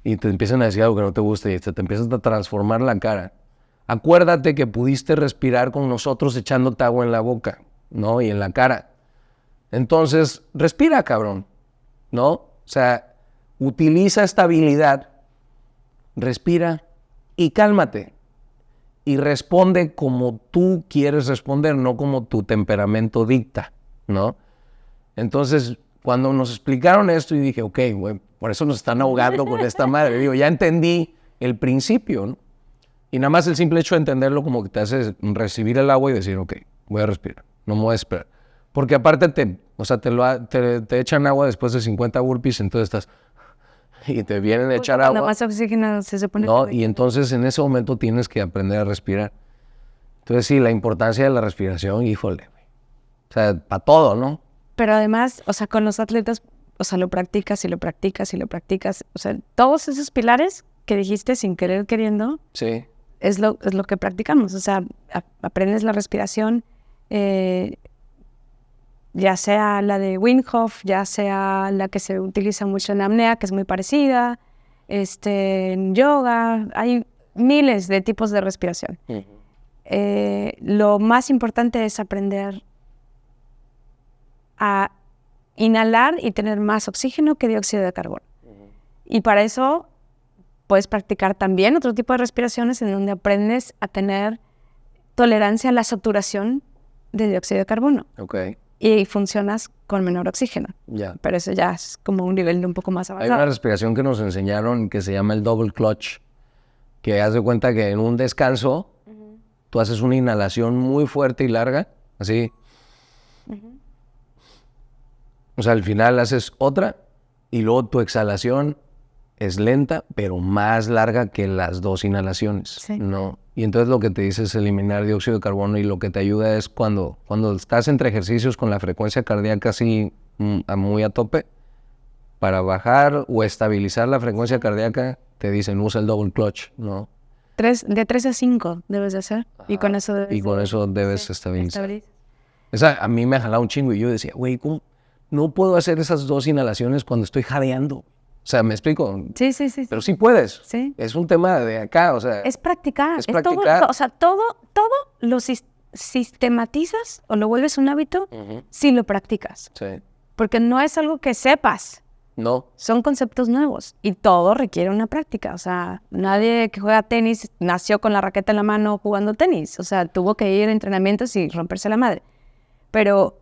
y te empiezan a decir algo que no te gusta y te empiezas a transformar la cara, acuérdate que pudiste respirar con nosotros echándote agua en la boca, ¿no? Y en la cara. Entonces, respira, cabrón, ¿no? O sea, utiliza esta habilidad, respira y cálmate. Y responde como tú quieres responder, no como tu temperamento dicta, ¿no? Entonces, cuando nos explicaron esto, y dije, ok, güey, por eso nos están ahogando con esta madre. Digo, ya entendí el principio, ¿no? Y nada más el simple hecho de entenderlo como que te hace recibir el agua y decir, ok, voy a respirar, no me voy a esperar. Porque aparte te echan agua después de 50 burpees, entonces estás... y te vienen a echar agua. Más oxígeno se supone. No, y entonces en ese momento tienes que aprender a respirar. Entonces sí, la importancia de la respiración, híjole, güey. O sea, para todo, ¿no? Pero además, o sea, con los atletas, o sea, lo practicas y lo practicas y lo practicas. O sea, todos esos pilares que dijiste sin querer queriendo, sí, es lo que practicamos. O sea, aprendes la respiración, ya sea la de Wim Hof, ya sea la que se utiliza mucho en la apnea, que es muy parecida, en yoga, hay miles de tipos de respiración. Uh-huh. Lo más importante es aprender a inhalar y tener más oxígeno que dióxido de carbono. Uh-huh. Y para eso puedes practicar también otro tipo de respiraciones en donde aprendes a tener tolerancia a la saturación de dióxido de carbono. Okay. Y funcionas con menor oxígeno. Yeah. Pero eso ya es como un nivel un poco más avanzado. Hay una respiración que nos enseñaron que se llama el double clutch, que haz de cuenta que en un descanso uh-huh. tú haces una inhalación muy fuerte y larga, así. Uh-huh. O sea, al final haces otra y luego tu exhalación es lenta, pero más larga que las 2 inhalaciones, sí. ¿no? Y entonces lo que te dice es eliminar dióxido de carbono y lo que te ayuda es cuando estás entre ejercicios con la frecuencia cardíaca así muy a tope, para bajar o estabilizar la frecuencia cardíaca, te dicen usa el double clutch, ¿no? De 3 a 5 debes de hacer. Ajá. Y con eso debes estabilizar. A mí me ha jalado un chingo y yo decía, güey, ¿cómo no puedo hacer esas 2 inhalaciones cuando estoy jadeando? O sea, ¿me explico? Sí. Pero sí puedes. Sí. Es un tema de acá, o sea. Es practicar. Es practicar. Todo lo sistematizas o lo vuelves un hábito si lo practicas. Sí. Porque no es algo que sepas. No. Son conceptos nuevos y todo requiere una práctica. O sea, nadie que juega tenis nació con la raqueta en la mano jugando tenis. O sea, tuvo que ir a entrenamientos y romperse la madre. Pero,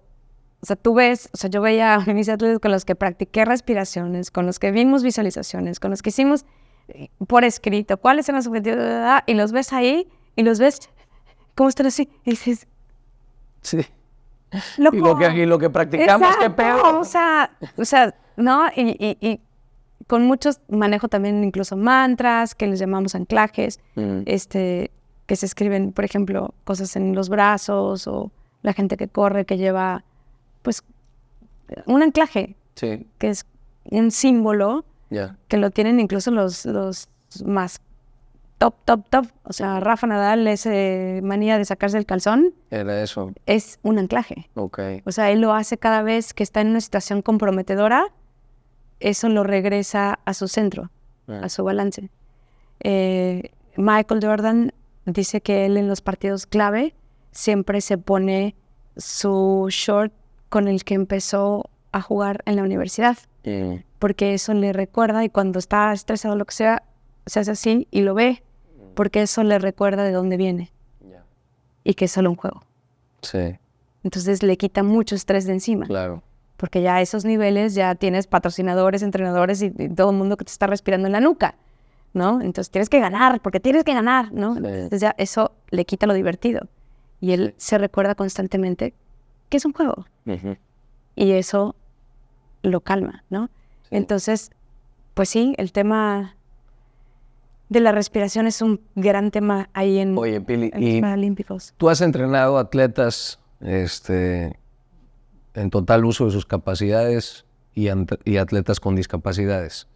o sea, yo veía a mis atletas con los que practiqué respiraciones, con los que vimos visualizaciones, con los que hicimos por escrito cuáles eran los objetivos, y los ves ahí y los ves cómo están así y dices... Sí. Loco. Y lo que practicamos, exacto, qué pedo. O sea, ¿no? Y con muchos manejo también incluso mantras, que les llamamos anclajes, que se escriben, por ejemplo, cosas en los brazos, o la gente que corre, que lleva, pues, un anclaje, Sí. que es un símbolo, Yeah. que lo tienen incluso los más top. O sea, Rafa Nadal, esa manía de sacarse el calzón, Era eso. es un anclaje. Ok. O sea, él lo hace cada vez que está en una situación comprometedora, eso lo regresa a su centro, a su balance. Michael Jordan dice que él en los partidos clave siempre se pone su short con el que empezó a jugar en la universidad, porque eso le recuerda, y cuando está estresado o lo que sea, se hace así y lo ve, porque eso le recuerda de dónde viene y que es solo un juego. Sí. Entonces le quita mucho estrés de encima. Claro. Porque ya a esos niveles ya tienes patrocinadores, entrenadores y todo el mundo que te está respirando en la nuca, ¿no? Entonces tienes que ganar, porque tienes que ganar, ¿no? Sí. Entonces ya eso le quita lo divertido. Y él se recuerda constantemente que es un juego. Y eso lo calma, ¿no? Sí. Entonces, pues sí, el tema de la respiración es un gran tema ahí en Oye, Pili, los Paralímpicos. Tú has entrenado atletas en total uso de sus capacidades y atletas con discapacidades.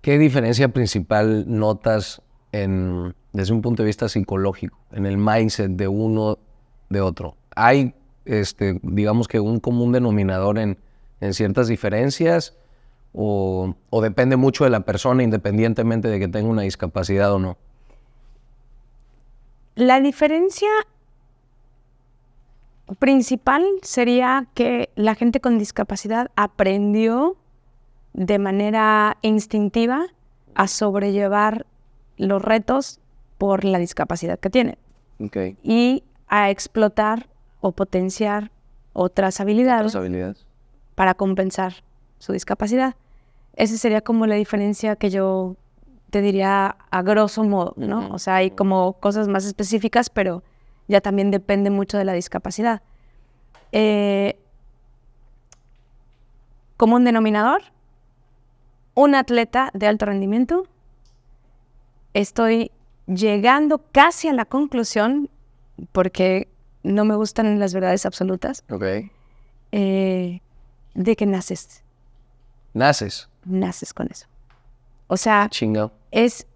¿Qué diferencia principal notas desde un punto de vista psicológico, en el mindset de uno de otro? ¿Hay, digamos que un común denominador en ciertas diferencias o depende mucho de la persona independientemente de que tenga una discapacidad o no? La diferencia principal sería que la gente con discapacidad aprendió de manera instintiva a sobrellevar los retos por la discapacidad que tiene. Okay. Y a explotar o potenciar otras habilidades para compensar su discapacidad. Esa sería como la diferencia que yo te diría a grosso modo, ¿no? O sea, hay como cosas más específicas, pero ya también depende mucho de la discapacidad. Como un denominador, un atleta de alto rendimiento, estoy llegando casi a la conclusión, porque no me gustan las verdades absolutas, okay. De que naces. ¿Naces? Naces con eso. O sea, Chingo. Es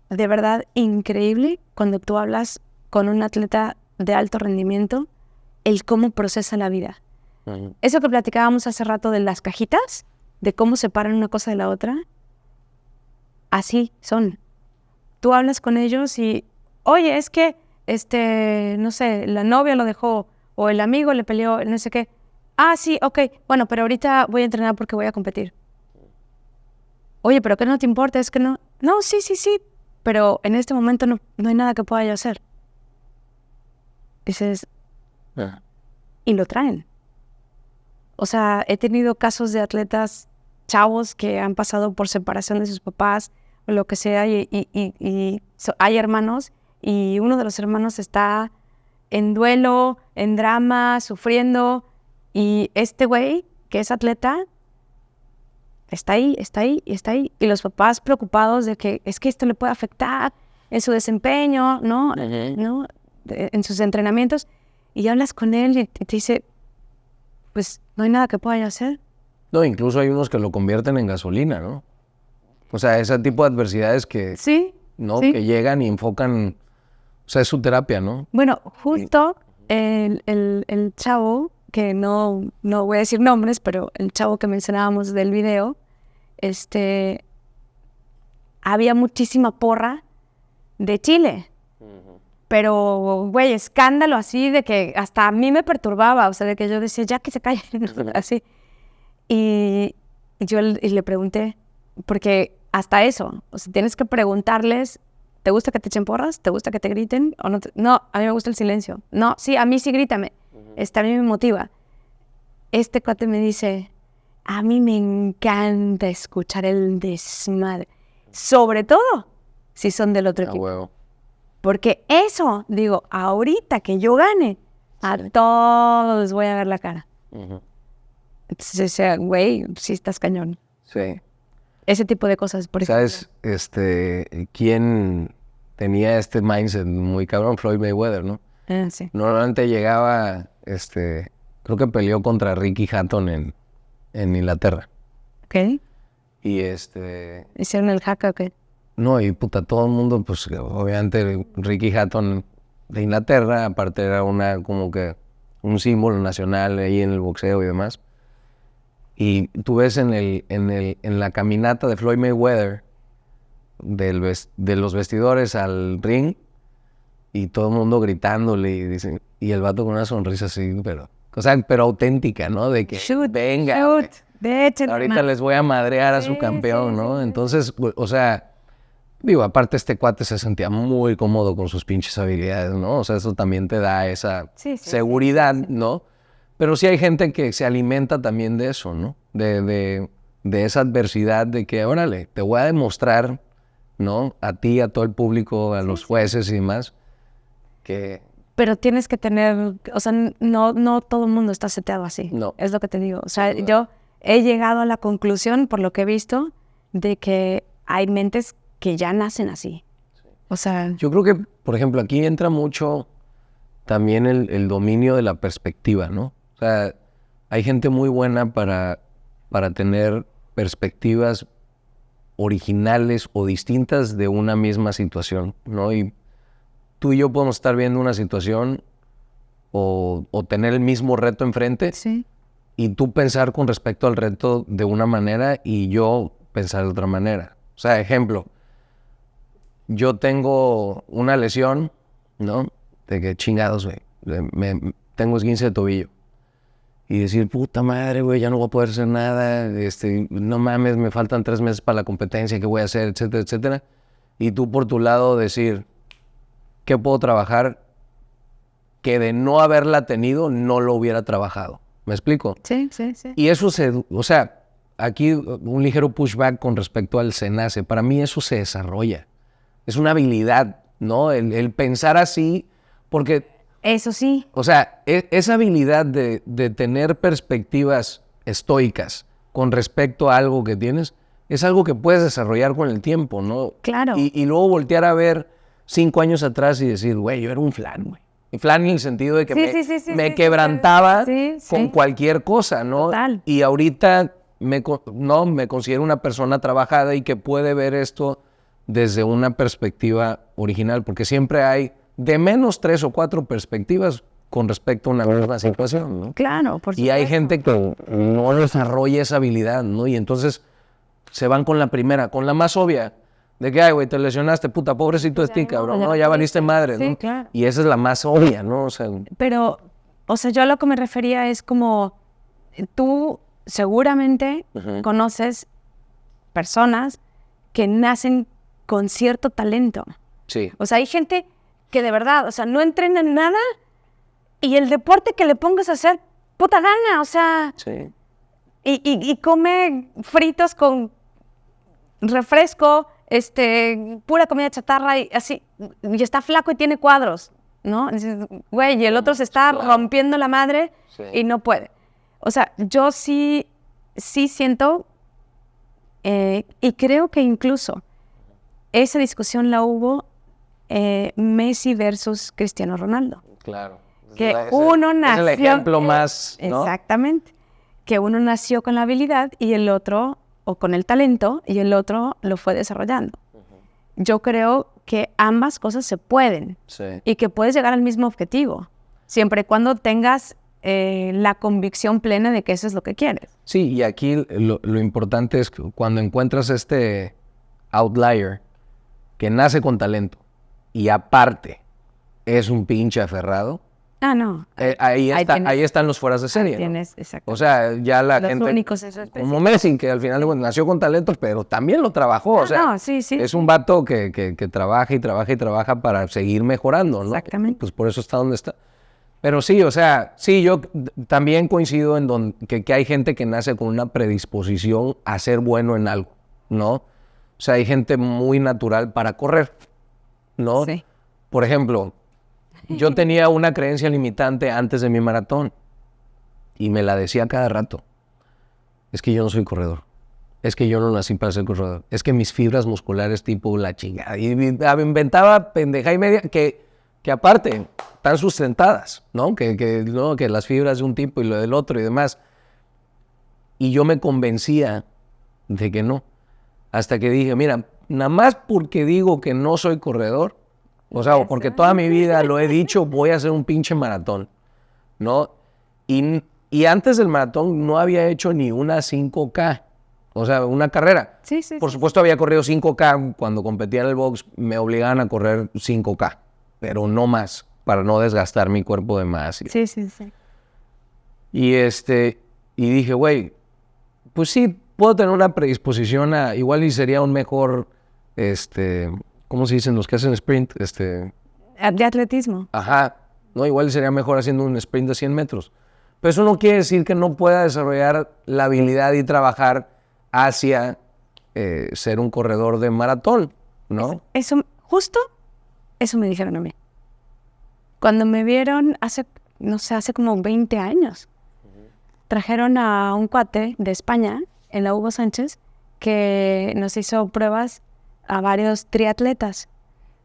de verdad increíble cuando tú hablas con un atleta de alto rendimiento, el cómo procesa la vida. Eso que platicábamos hace rato de las cajitas, de cómo separan una cosa de la otra, así son. Tú hablas con ellos y, oye, es que, no sé, la novia lo dejó, o el amigo le peleó, no sé qué. Ah, sí, ok, bueno, pero ahorita voy a entrenar porque voy a competir. Oye, ¿pero qué no te importa? Es que no... No, sí, pero en este momento no hay nada que pueda yo hacer. Dices... Y lo traen. O sea, he tenido casos de atletas chavos que han pasado por separación de sus papás, o lo que sea, y hay hermanos, y uno de los hermanos está en duelo, en drama, sufriendo, y este güey, que es atleta... Está ahí, y los papás preocupados de que es que esto le puede afectar en su desempeño, ¿no? ¿No? En sus entrenamientos, y hablas con él y te dice, pues no hay nada que pueda hacer. No, incluso hay unos que lo convierten en gasolina, ¿no? O sea, ese tipo de adversidades que... Sí. ¿no? Sí. Que llegan y enfocan, o sea, es su terapia, ¿no? Bueno, justo el chavo, que no voy a decir nombres, pero el chavo que mencionábamos del video, había muchísima porra de Chile. Pero, güey, escándalo así de que hasta a mí me perturbaba, o sea, de que yo decía, ya que se callen, así. Y yo le pregunté, porque hasta eso, o sea, tienes que preguntarles, ¿te gusta que te echen porras? ¿Te gusta que te griten? ¿O no? No, a mí me gusta el silencio. No, sí, a mí sí grítame. A mí me motiva. Este cuate me dice, a mí me encanta escuchar el desmadre, sobre todo si son del otro equipo. Huevo. Porque eso, digo, ahorita que yo gane, a todos voy a ver la cara. Entonces, güey, sí estás cañón. Sí. Ese tipo de cosas, por ejemplo. ¿Sabes quién tenía este mindset muy cabrón? Floyd Mayweather, ¿no? Sí. Normalmente llegaba, creo que peleó contra Ricky Hatton en Inglaterra. ¿Ok? Y ¿Hicieron el hack o qué? no, y puta, todo el mundo, pues obviamente Ricky Hatton de Inglaterra, aparte era como que un símbolo nacional ahí en el boxeo y demás. Y tú ves en la caminata de Floyd Mayweather, de los vestidores al ring, y todo el mundo gritándole, y el vato con una sonrisa así, pero auténtica, ¿no? De que, venga, ahorita les voy a madrear a su campeón, ¿no? Sí. Entonces, o sea, digo, aparte este cuate se sentía muy cómodo con sus pinches habilidades, ¿no? O sea, eso también te da esa seguridad, ¿no? Pero sí hay gente que se alimenta también de eso, ¿no? De esa adversidad de que, órale, te voy a demostrar, ¿no? A ti, a todo el público, a los jueces y demás, que... Pero tienes que tener, o sea, no todo el mundo está seteado así. No. Es lo que te digo. O sea, yo he llegado a la conclusión, por lo que he visto, de que hay mentes que ya nacen así. Sí. O sea... Yo creo que, por ejemplo, aquí entra mucho también el dominio de la perspectiva, ¿no? O sea, hay gente muy buena para tener perspectivas originales o distintas de una misma situación, ¿no? Y tú y yo podemos estar viendo una situación o tener el mismo reto enfrente, sí, y tú pensar con respecto al reto de una manera y yo pensar de otra manera. O sea, ejemplo, yo tengo una lesión, ¿no? De que chingados, güey, tengo esguince de tobillo. Y decir, puta madre, güey, ya no voy a poder hacer nada, no mames, me faltan 3 meses para la competencia, ¿qué voy a hacer? Etcétera, etcétera. Y tú por tu lado decir, ¿qué puedo trabajar que de no haberla tenido no lo hubiera trabajado? ¿Me explico? Sí. Y eso o sea, aquí un ligero pushback con respecto al se nace. Para mí eso se desarrolla. Es una habilidad, ¿no? El pensar así, porque... Eso sí. O sea, esa habilidad de tener perspectivas estoicas con respecto a algo que tienes, es algo que puedes desarrollar con el tiempo, ¿no? Claro. Y luego voltear a ver 5 años atrás y decir, güey, yo era un flan, güey. Y flan en el sentido de que me quebrantaba con cualquier cosa, ¿no? Total. Y ahorita me considero una persona trabajada y que puede ver esto desde una perspectiva original, porque siempre hay de menos 3 o 4 perspectivas con respecto a una misma situación, ¿no? Claro, por supuesto. Y hay gente que no desarrolla esa habilidad, ¿no? Y entonces se van con la primera, con la más obvia, de que, ay, güey, te lesionaste, puta, pobrecito de ti, cabrón, ¿no? Ya valiste madre, ¿no? Sí, claro. Y esa es la más obvia, ¿no? O sea... Pero, o sea, yo a lo que me refería es como, tú seguramente conoces personas que nacen con cierto talento. Sí. O sea, hay gente que de verdad, o sea, no entrena en nada y el deporte que le pongas a hacer, puta gana, o sea... Sí. Y come fritos con refresco, pura comida chatarra y así, y está flaco y tiene cuadros, ¿no? Dices, güey, y el otro se está rompiendo la madre y no puede. O sea, yo sí siento, y creo que incluso esa discusión la hubo Messi versus Cristiano Ronaldo. Claro. Que uno nació... Es el ejemplo más, ¿no? Exactamente. Que uno nació con la habilidad y el otro, o con el talento, y el otro lo fue desarrollando. yo creo que ambas cosas se pueden y que puedes llegar al mismo objetivo, siempre y cuando tengas la convicción plena de que eso es lo que quieres. Sí, y aquí lo importante es que cuando encuentras este outlier que nace con talento y aparte es un pinche aferrado, no. ahí están los fueras de serie, ¿no? Tienes, exacto. O sea, ya la los gente... únicos es como Messi, que al final nació con talento, pero también lo trabajó. O sea, sí. es un vato que trabaja y trabaja y trabaja para seguir mejorando, ¿no? Exactamente. Pues por eso está donde está. Pero sí, o sea, sí, yo también coincido en que hay gente que nace con una predisposición a ser bueno en algo, ¿no? O sea, hay gente muy natural para correr, ¿no? Sí. Por ejemplo, yo tenía una creencia limitante antes de mi maratón y me la decía cada rato. Es que yo no soy corredor. Es que yo no nací para ser corredor. Es que mis fibras musculares tipo la chingada. Y inventaba pendeja y media que aparte están sustentadas, ¿no? Que las fibras de un tipo y lo del otro y demás. Y yo me convencía de que no. Hasta que dije, mira, nada más porque digo que no soy corredor, o sea, porque toda mi vida lo he dicho, voy a hacer un pinche maratón, ¿no? Y antes del maratón no había hecho ni una 5K, o sea, una carrera. Sí. Por supuesto había corrido 5K, cuando competía en el box me obligaban a correr 5K, pero no más, para no desgastar mi cuerpo de más. Sí. Y dije, güey, pues sí, puedo tener una predisposición a, igual y sería un mejor, ¿cómo se dicen los que hacen sprint? De atletismo. Ajá, no, igual sería mejor haciendo un sprint de 100 metros. Pero eso no quiere decir que no pueda desarrollar la habilidad y trabajar hacia ser un corredor de maratón, ¿no? Eso me dijeron a mí. Cuando me vieron hace como 20 años, trajeron a un cuate de España, en la Hugo Sánchez, que nos hizo pruebas a varios triatletas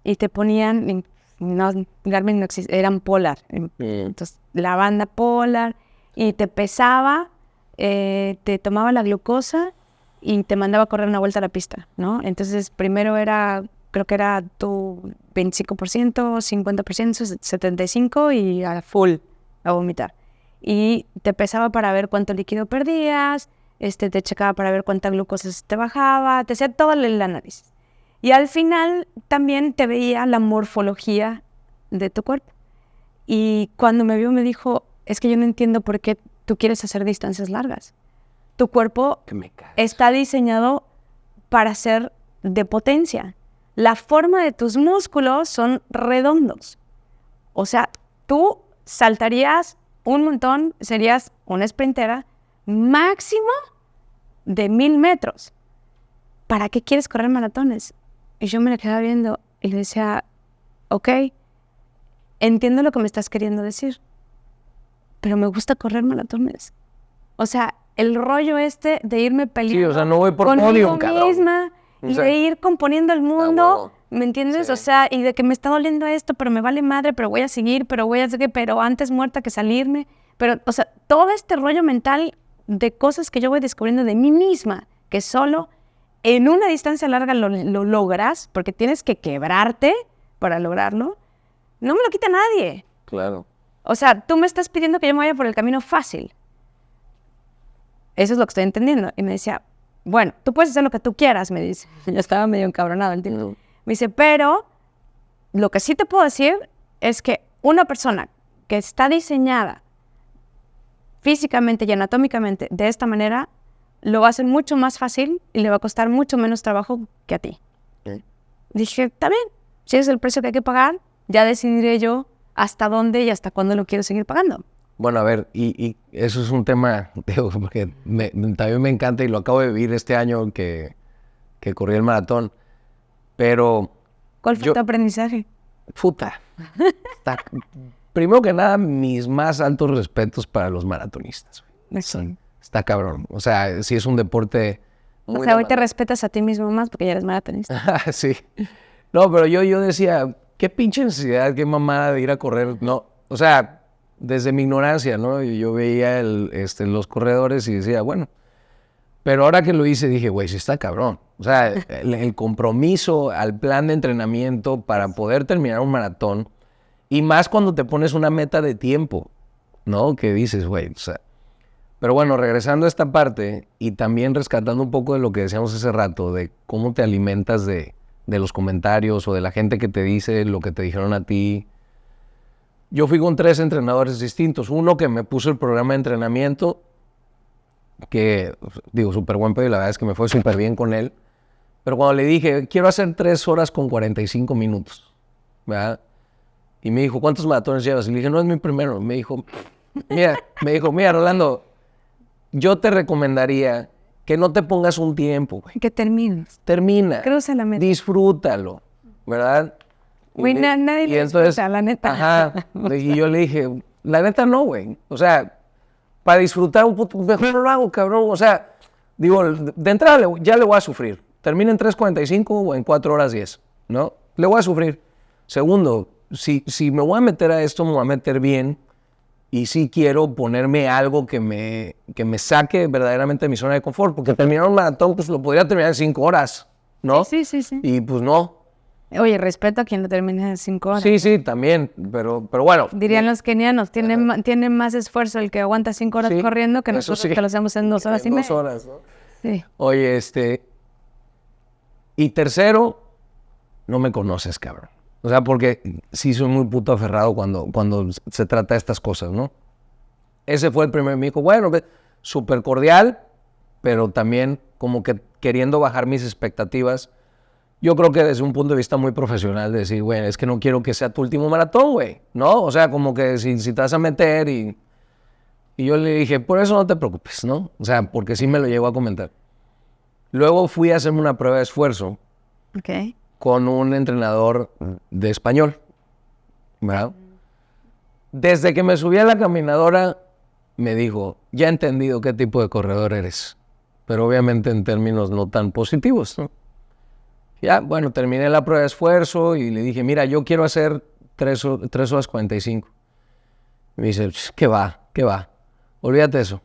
y te ponían, Garmin no existía, eran Polar, entonces la banda Polar, y te pesaba, te tomaba la glucosa y te mandaba a correr una vuelta a la pista, ¿no? Entonces primero creo que era tu 25%, 50%, 75% y a full, a vomitar. Y te pesaba para ver cuánto líquido perdías, te checaba para ver cuánta glucosa te bajaba, te hacía todo el análisis. Y al final también te veía la morfología de tu cuerpo. Y cuando me vio me dijo, es que yo no entiendo por qué tú quieres hacer distancias largas. Tu cuerpo está diseñado para ser de potencia. La forma de tus músculos son redondos. O sea, tú saltarías un montón, serías una sprintera máximo de 1000 metros. ¿Para qué quieres correr maratones? Y yo me la quedaba viendo y le decía, ok, entiendo lo que me estás queriendo decir, pero me gusta correr maratones. O sea, el rollo de irme peleando. Sí, o sea, no voy por conmigo podio, misma y de ir componiendo el mundo, ¿me entiendes? Sí. O sea, y de que me está doliendo esto, pero me vale madre, pero voy a seguir, pero antes muerta que salirme. Pero, o sea, todo este rollo mental de cosas que yo voy descubriendo de mí misma, que solo en una distancia larga lo logras, porque tienes que quebrarte para lograrlo, no me lo quita nadie. Claro. O sea, tú me estás pidiendo que yo me vaya por el camino fácil. Eso es lo que estoy entendiendo. Y me decía, bueno, tú puedes hacer lo que tú quieras, me dice. Yo estaba medio encabronado el tipo. Me dice, pero lo que sí te puedo decir es que una persona que está diseñada físicamente y anatómicamente de esta manera, lo va a hacer mucho más fácil y le va a costar mucho menos trabajo que a ti. Dije, está bien, si es el precio que hay que pagar, ya decidiré yo hasta dónde y hasta cuándo lo quiero seguir pagando. Bueno, a ver, y eso es un tema, digo, porque también me encanta y lo acabo de vivir este año que corrí el maratón, pero... ¿Cuál fue tu aprendizaje? Puta. Primero que nada, mis más altos respetos para los maratonistas. Sí. Está cabrón. O sea, sí es un deporte muy... O sea, hoy te respetas a ti mismo más porque ya eres maratonista. Sí. No, pero yo decía, qué pinche necesidad, qué mamada de ir a correr. No, o sea, desde mi ignorancia, ¿no? Yo veía los corredores y decía, bueno, Pero ahora que lo hice dije, güey, sí está cabrón. O sea, el compromiso al plan de entrenamiento para poder terminar un maratón, y más cuando te pones una meta de tiempo, ¿no? Que dices, güey, o sea... Pero bueno, regresando a esta parte y también rescatando un poco de lo que decíamos hace rato, de cómo te alimentas de los comentarios o de la gente que te dice lo que te dijeron a ti. Yo fui con 3 entrenadores distintos. Uno que me puso el programa de entrenamiento, que, digo, súper buen pedo, y la verdad es que me fue súper bien con él. Pero cuando le dije, quiero hacer 3 horas con 45 minutos, ¿verdad? Y me dijo, ¿cuántos maratones llevas? Y le dije, no, es mi primero. Me dijo, mira, Rolando, yo te recomendaría que no te pongas un tiempo, güey. Que termines. Termina. Cruza la meta. Disfrútalo, ¿verdad? Güey, nadie le disfruta, la neta. Ajá. Y yo le dije, la neta no, güey. O sea, para disfrutar un poco, mejor no lo hago, cabrón. O sea, digo, de entrada ya le voy a sufrir. Termina en 3:45 o en 4 horas 10, ¿no? Le voy a sufrir. Segundo, si me voy a meter a esto, me voy a meter bien. Y sí quiero ponerme algo que me saque verdaderamente de mi zona de confort. Porque terminar un maratón, pues lo podría terminar en 5 horas, ¿no? Sí. Y pues no. Oye, respeto a quien lo termine en 5 horas. Sí, también. Pero bueno. Dirían los kenianos, tiene más esfuerzo el que aguanta 5 horas corriendo que nosotros que lo hacemos en 2 horas y media. 2 horas, ¿no? Sí. Oye, y tercero, no me conoces, cabrón. O sea, porque sí soy muy puto aferrado cuando se trata de estas cosas, ¿no? Ese fue el primero. Me dijo, bueno, súper cordial, pero también como que queriendo bajar mis expectativas. Yo creo que desde un punto de vista muy profesional, de decir, güey, es que no quiero que sea tu último maratón, güey, ¿no? O sea, como que si te vas a meter y yo le dije, por eso no te preocupes, ¿no? O sea, porque sí me lo llegó a comentar. Luego fui a hacerme una prueba de esfuerzo. Ok. Con un entrenador de español, ¿verdad? Desde que me subí a la caminadora, me dijo, ya he entendido qué tipo de corredor eres, pero obviamente en términos no tan positivos, ¿no? Ya, bueno, terminé la prueba de esfuerzo y le dije, mira, yo quiero hacer 3 horas 45. Me dice, ¿qué va? Olvídate de eso.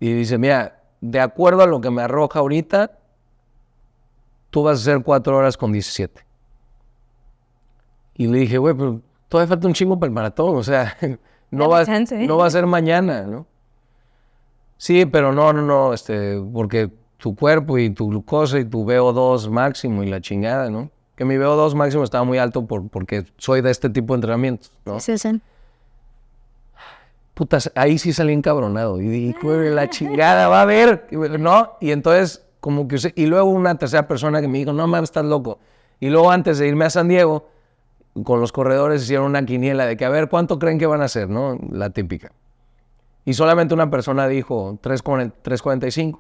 Y dice, mira, de acuerdo a lo que me arroja ahorita, tú vas a hacer 4 horas con 17. Y le dije, güey, pero todavía falta un chingo para el maratón, o sea, no va a ser mañana, ¿no? Sí, pero no, porque tu cuerpo y tu glucosa y tu VO2 máximo y la chingada, ¿no? Que mi VO2 máximo estaba muy alto porque soy de este tipo de entrenamientos, ¿no? Sí. Putas, ahí sí salí encabronado. Y dije, güey, la chingada, va a ver, ¿no? Y entonces... como que y luego una tercera persona que me dijo, no mames, estás loco. Y luego antes de irme a San Diego, con los corredores hicieron una quiniela de que a ver cuánto creen que van a hacer, ¿no? La típica. Y solamente una persona dijo 3:45.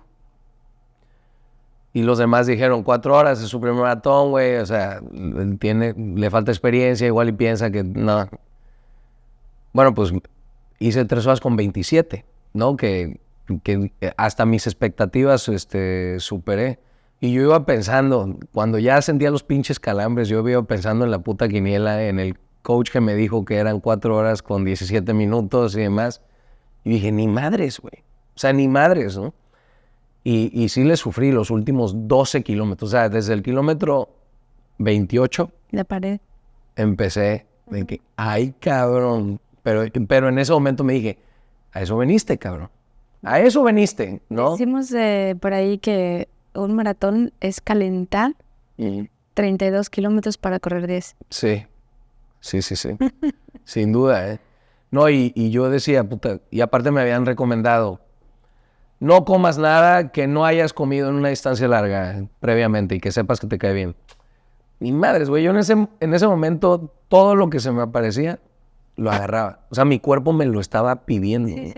Y los demás dijeron 4 horas, es su primer maratón, güey. O sea, le falta experiencia, igual y piensa que no. Bueno, pues hice 3 horas con 27, ¿no? Que hasta mis expectativas superé. Y yo iba pensando, cuando ya sentía los pinches calambres, yo iba pensando en la puta quiniela, en el coach que me dijo que eran 4 horas con 17 minutos y demás. Y dije, ni madres, güey. O sea, ni madres, ¿no? Y sí le sufrí los últimos 12 kilómetros. O sea, desde el kilómetro 28... La pared. Empecé de que, ay, cabrón. Pero en ese momento me dije, a eso veniste, cabrón. A eso veniste, ¿no? Decimos por ahí que un maratón es calentar 32 kilómetros para correr 10. Sí. Sin duda, ¿eh? No, y yo decía, puta, y aparte me habían recomendado, no comas nada que no hayas comido en una distancia larga previamente y que sepas que te cae bien. Ni madres, güey, yo en ese momento todo lo que se me aparecía lo agarraba. O sea, mi cuerpo me lo estaba pidiendo. Sí.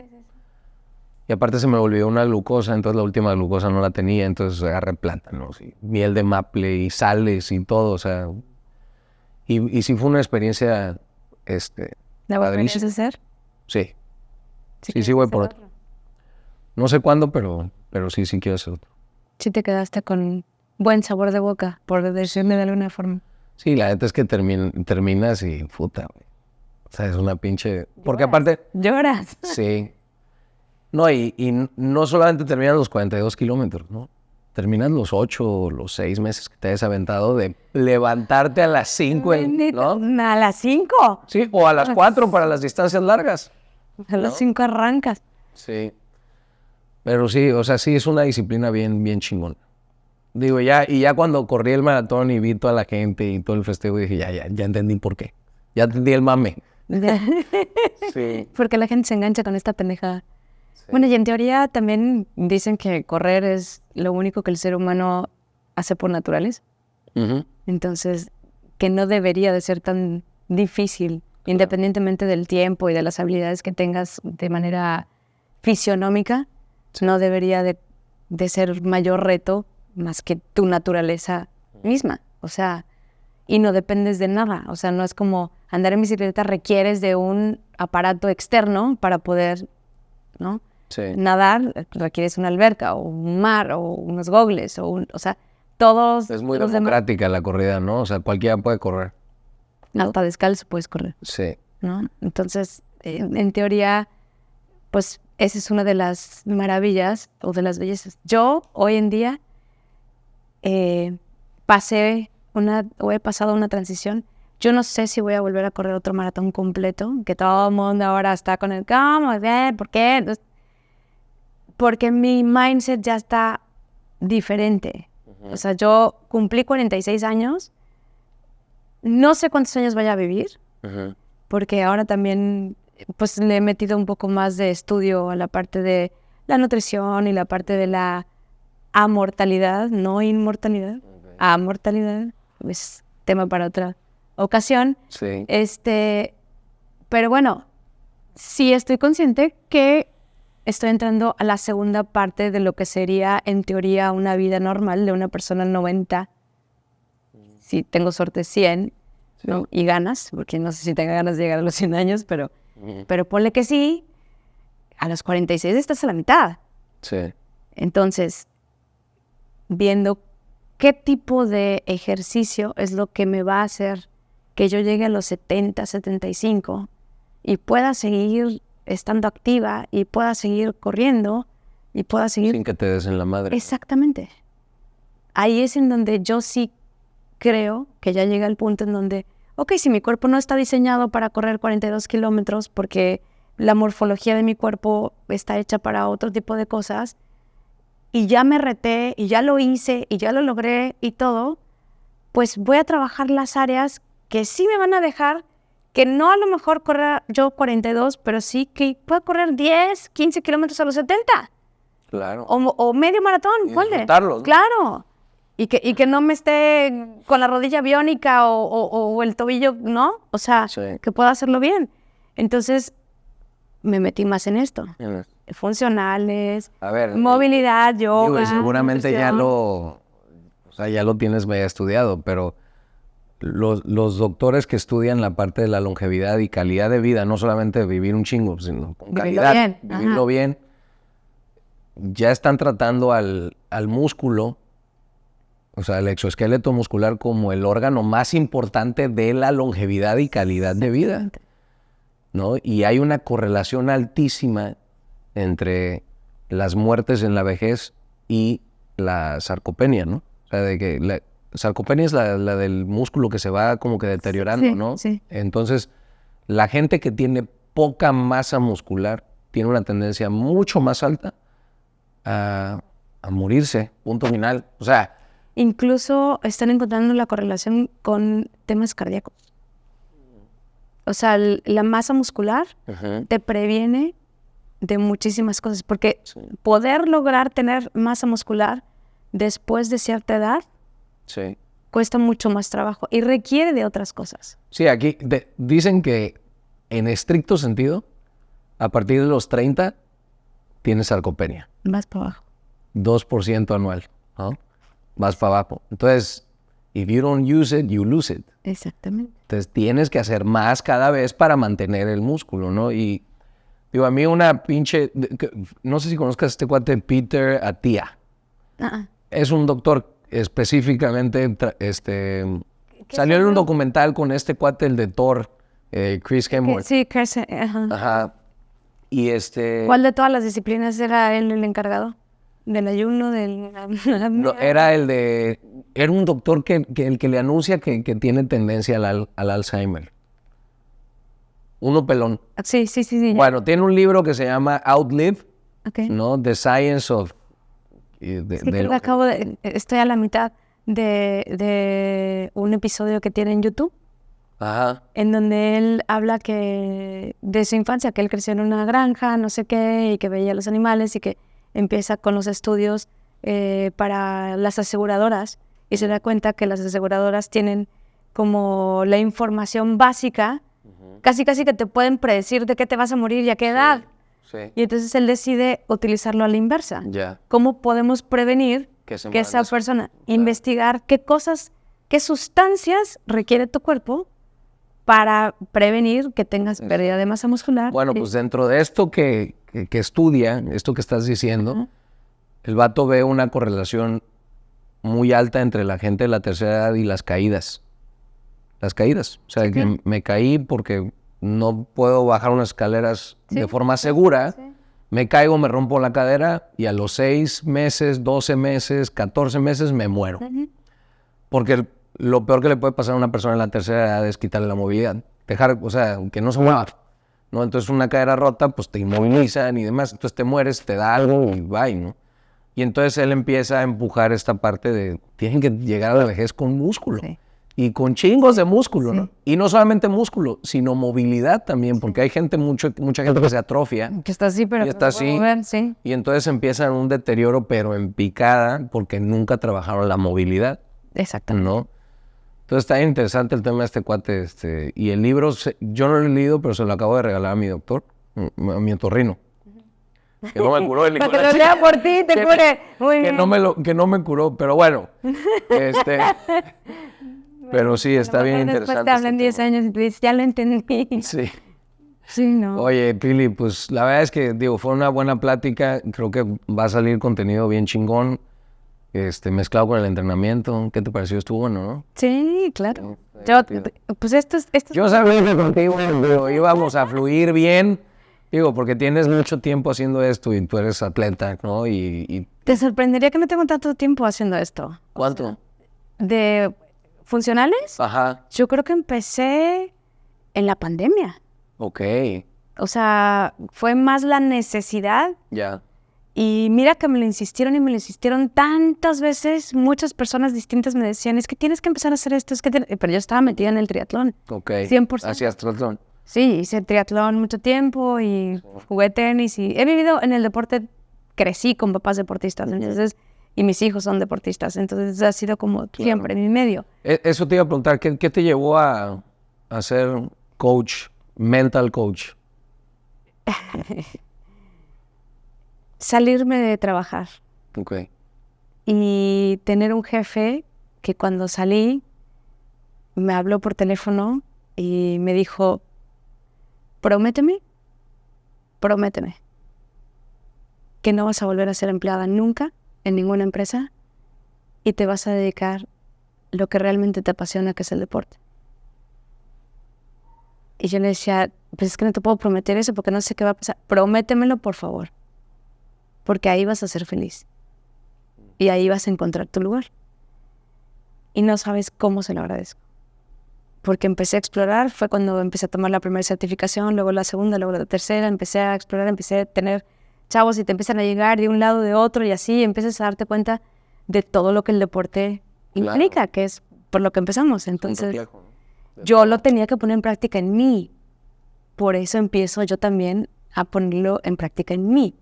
Y aparte se me volvió una glucosa, entonces la última glucosa no la tenía, entonces agarré plátanos y miel de maple y sales y todo, o sea. Y sí fue una experiencia, ¿La volverías a hacer? Sí. Sí, voy por otro. No sé cuándo, pero sí quiero hacer otro. Sí te quedaste con buen sabor de boca, por decirme de alguna forma. Sí, la neta es que terminas y puta, güey. O sea, es una pinche... Porque aparte... ¿Lloras? Sí. No, y no solamente terminas los 42 kilómetros, ¿no? Terminas los 8 o los 6 meses que te hayas aventado de levantarte a las 5, ¿no? A las 5. Sí, o a las 4 para las distancias largas. A las 5 arrancas. Sí. Pero sí, o sea, sí es una disciplina bien, bien chingona. Digo, ya cuando corrí el maratón y vi toda la gente y todo el festejo, dije, ya entendí por qué. Ya entendí el mame. Sí. Porque la gente se engancha con esta pendejada. Sí. Bueno, y en teoría también dicen que correr es lo único que el ser humano hace por naturaleza. Uh-huh. Entonces, que no debería de ser tan difícil, independientemente del tiempo y de las habilidades que tengas de manera fisionómica, no debería de ser mayor reto más que tu naturaleza misma. O sea, y no dependes de nada. O sea, no es como andar en bicicleta, requieres de un aparato externo para poder, ¿no? Sí. Nadar, requieres una alberca o un mar o unos gogles o sea, todos Es muy los democrática la corrida, ¿no? O sea, cualquiera puede correr. hasta descalzo puedes correr, Sí. ¿no? Entonces, en teoría, pues esa es una de las maravillas o de las bellezas. Yo hoy en día he pasado una transición. Yo no sé si voy a volver a correr otro maratón completo, que todo el mundo ahora está con el ¿cómo? ¿Por qué? Entonces, porque mi mindset ya está diferente. O sea, yo cumplí 46 años, no sé cuántos años vaya a vivir, porque ahora también pues le he metido un poco más de estudio a la parte de la nutrición y la parte de la amortalidad, no inmortalidad, amortalidad, es tema para otra ocasión. Sí. Pero bueno, sí estoy consciente que estoy entrando a la segunda parte de lo que sería, en teoría, una vida normal de una persona 90, si tengo suerte 100, ¿no? Y ganas, porque no sé si tenga ganas de llegar a los 100 años, pero ponle que sí, a los 46 estás a la mitad. Sí. Entonces, viendo qué tipo de ejercicio es lo que me va a hacer que yo llegue a los 70, 75 y pueda seguir estando activa y pueda seguir corriendo y pueda seguir... Sin que te des en la madre. Exactamente. Ahí es en donde yo sí creo que ya llega el punto en donde, ok, si mi cuerpo no está diseñado para correr 42 kilómetros porque la morfología de mi cuerpo está hecha para otro tipo de cosas, y ya me reté, y ya lo hice, y ya lo logré y todo, pues voy a trabajar las áreas que sí me van a dejar, que no a lo mejor correr yo 42, pero sí que pueda correr 10, 15 kilómetros a los 70. Claro. O medio maratón, ¿cuál? Disfrutarlos, ¿no? Claro. Y que no me esté con la rodilla biónica o el tobillo, ¿no? O sea, Sí. que pueda hacerlo bien. Entonces, me metí más en esto. Bien. Funcionales, A ver, movilidad, digo, yoga, y seguramente ya nutrición. ya lo tienes medio estudiado, pero los doctores que estudian la parte de la longevidad y calidad de vida, no solamente vivir un chingo, sino con Vivirlo calidad, bien, vivirlo ajá. bien, ya están tratando al músculo, o sea, el exoesqueleto muscular como el órgano más importante de la longevidad y calidad de vida, ¿no? Y hay una correlación altísima entre las muertes en la vejez y la sarcopenia, ¿no? O sea, de que la sarcopenia es la del músculo que se va como que deteriorando, Sí, ¿no? sí. Entonces, la gente que tiene poca masa muscular tiene una tendencia mucho más alta a morirse, punto final. O sea, Incluso están encontrando la correlación con temas cardíacos. O sea, la masa muscular te previene de muchísimas cosas, porque poder lograr tener masa muscular después de cierta edad sí. cuesta mucho más trabajo y requiere de otras cosas. Sí, aquí dicen que en estricto sentido, a partir de los 30, tienes sarcopenia. Más para abajo. 2% anual, ¿no? Vas para abajo. Entonces, if you don't use it, you lose it. Exactamente. Entonces, tienes que hacer más cada vez para mantener el músculo, ¿no? Y digo, a mí una pinche... No sé si conozcas a este cuate Peter Attia. Es un doctor específicamente... salió en un documental con este cuate, el de Thor, Chris Hemsworth. Sí, Chris, ajá. Ajá. ¿Cuál de todas las disciplinas era él el encargado? ¿Del ayuno? No, era un doctor el que le anuncia que tiene tendencia al Alzheimer. Uno pelón. Sí. Ya. Bueno, tiene un libro que se llama Outlive, Okay. ¿no? The Science of... Estoy a la mitad de un episodio que tiene en YouTube. Ajá. En donde él habla de su infancia, que él creció en una granja, no sé qué, y que veía a los animales y que empieza con los estudios para las aseguradoras y se da cuenta que las aseguradoras tienen como la información básica, casi que te pueden predecir de qué te vas a morir y a qué edad. Sí. Y entonces él decide utilizarlo a la inversa. Yeah. ¿Cómo podemos prevenir que esa persona, investigar qué sustancias requiere tu cuerpo para prevenir que tengas pérdida de masa muscular? Bueno, pues dentro de esto que estudia, esto que estás diciendo, el vato ve una correlación muy alta entre la gente de la tercera edad y las caídas. Las caídas. O sea, que me caí porque no puedo bajar unas escaleras de forma segura. Sí. Me caigo, me rompo la cadera y a los 6 meses, 12 meses, 14 meses me muero. Porque lo peor que le puede pasar a una persona en la tercera edad es quitarle la movilidad. Que no se mueva. ¿No? Entonces una cadera rota, pues te inmovilizan y demás. Entonces te mueres, te da algo y bye, ¿no? Y entonces él empieza a empujar esta parte de tienen que llegar a la vejez con músculo. Sí. Y con chingos de músculo, ¿no? Y no solamente músculo, sino movilidad también, porque hay mucha gente que se atrofia. Que está así, pero está así. Mover, sí. Y entonces empiezan un deterioro, pero en picada, porque nunca trabajaron la movilidad. Exactamente. ¿No? Entonces está interesante el tema de este cuate. Y el libro, yo no lo he leído, pero se lo acabo de regalar a mi doctor, a mi otorrino. Que no me curó. Para que lo lea por ti, te cure. Muy bien. Que no me curó, pero bueno. Pero sí, está bien interesante. Después te hablan 10 años y tú dices, ya lo entendí. Sí. Sí, ¿no? Oye, Pili, pues la verdad es que, fue una buena plática. Creo que va a salir contenido bien chingón, mezclado con el entrenamiento. ¿Qué te pareció? Estuvo bueno, ¿no? Sí, claro. Yo sabía que contigo íbamos a fluir bien. Porque tienes mucho tiempo haciendo esto y tú eres atleta, ¿no? Y... Te sorprendería que no tengo tanto tiempo haciendo esto. ¿Cuánto? ¿De funcionales? Ajá. Yo creo que empecé en la pandemia. Ok. O sea, fue más la necesidad. Ya. Y mira que me lo insistieron tantas veces. Muchas personas distintas me decían, es que tienes que empezar a hacer esto. Pero yo estaba metida en el triatlón. Ok. 100%. ¿Hacías triatlón? Sí, hice triatlón mucho tiempo y jugué tenis. Y he vivido en el deporte, crecí con papás deportistas. Entonces, y mis hijos son deportistas. Entonces ha sido como siempre en mi medio. Eso te iba a preguntar, ¿qué te llevó a ser coach, mental coach? Salirme de trabajar. Ok. Y tener un jefe que cuando salí me habló por teléfono y me dijo, prométeme que no vas a volver a ser empleada nunca en ninguna empresa y te vas a dedicar lo que realmente te apasiona, que es el deporte. Y yo le decía, pues es que no te puedo prometer eso porque no sé qué va a pasar. Prométemelo, por favor, porque ahí vas a ser feliz y ahí vas a encontrar tu lugar. Y no sabes cómo se lo agradezco. Porque empecé a explorar, fue cuando empecé a tomar la primera certificación, luego la segunda, luego la tercera, empecé a explorar, empecé a tener chavos y te empiezan a llegar de un lado, de otro, y así empiezas a darte cuenta de todo lo que el deporte implica, que es por lo que empezamos. Entonces, yo lo tenía que poner en práctica en mí. Por eso empiezo yo también a ponerlo en práctica en mí.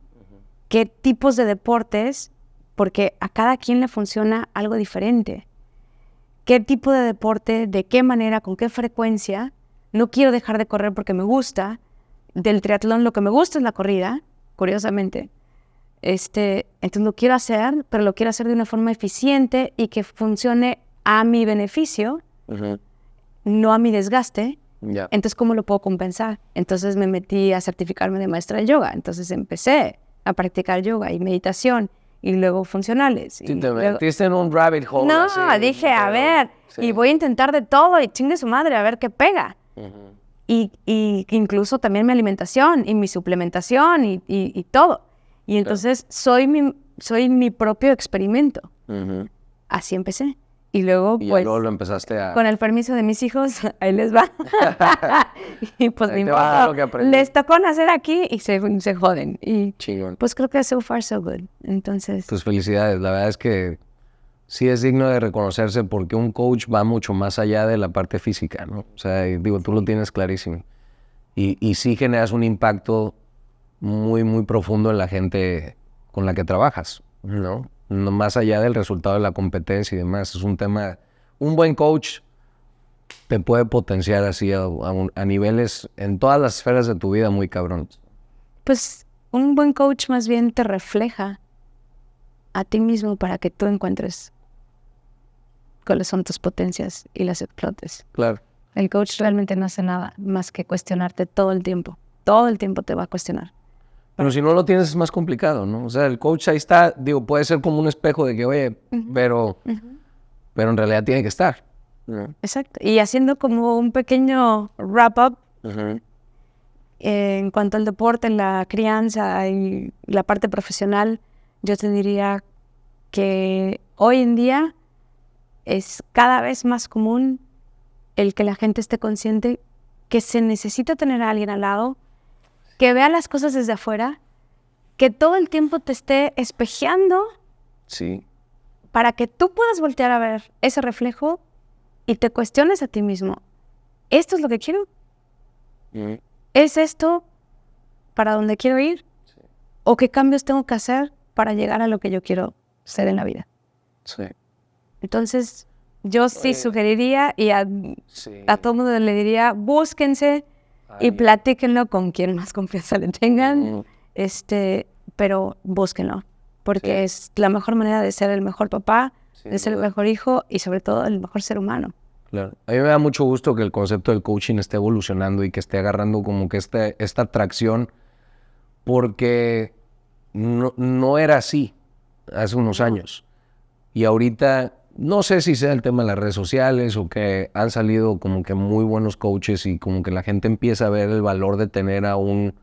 ¿Qué tipos de deportes? Porque a cada quien le funciona algo diferente. ¿Qué tipo de deporte? ¿De qué manera? ¿Con qué frecuencia? No quiero dejar de correr porque me gusta. Del triatlón lo que me gusta es la corrida, curiosamente. Entonces lo quiero hacer, pero lo quiero hacer de una forma eficiente y que funcione a mi beneficio, no a mi desgaste. Entonces, ¿cómo lo puedo compensar? Entonces me metí a certificarme de maestra de yoga. Entonces empecé a practicar yoga y meditación y luego funcionales. Sí, te metiste en un rabbit hole. No, así, dije, a ver, y voy a intentar de todo y chingue su madre, a ver qué pega. y incluso también mi alimentación y mi suplementación y todo. Y entonces soy mi propio experimento. Uh-huh. Así empecé. Y luego, Y pues, luego lo empezaste a... con el permiso de mis hijos, ahí les va. Y pues Ahí ni te va a dar modo, lo que aprendí. les tocó nacer aquí y se joden. Y Chingón. pues creo que so far so good. Entonces, Tus felicidades. La verdad es que sí es digno de reconocerse porque un coach va mucho más allá de la parte física, ¿no? O sea, digo, tú lo tienes clarísimo. Y sí generas un impacto muy, muy profundo en la gente con la que trabajas, ¿no? No más allá del resultado de la competencia y demás. Es un tema... Un buen coach te puede potenciar así a niveles en todas las esferas de tu vida muy cabrones. pues un buen coach más bien te refleja a ti mismo para que tú encuentres cuáles son tus potencias y las explotes. Claro. El coach realmente no hace nada más que cuestionarte todo el tiempo. Todo el tiempo te va a cuestionar. Pero si no lo tienes es más complicado, ¿no? O sea, el coach ahí está, digo, puede ser como un espejo de que, oye, pero en realidad tiene que estar. Exacto. Y haciendo como un pequeño wrap-up en cuanto al deporte, la crianza y la parte profesional, yo te diría que hoy en día es cada vez más común el que la gente esté consciente que se necesita tener a alguien al lado, que vea las cosas desde afuera, que todo el tiempo te esté espejeando Sí. para que tú puedas voltear a ver ese reflejo y te cuestiones a ti mismo. ¿Esto es lo que quiero? ¿Es esto para donde quiero ir? Sí. ¿O qué cambios tengo que hacer para llegar a lo que yo quiero ser en la vida? Sí. Entonces, yo sí sugeriría y a todo el mundo le diría, búsquense y platíquenlo con quien más confianza le tengan, pero búsquenlo, porque es la mejor manera de ser el mejor papá, de ser el mejor hijo y sobre todo el mejor ser humano. Claro. A mí me da mucho gusto que el concepto del coaching esté evolucionando y que esté agarrando como que esta atracción, porque no era así hace unos años. Y ahorita, no sé si sea el tema de las redes sociales o que han salido como que muy buenos coaches y como que la gente empieza a ver el valor de tener a un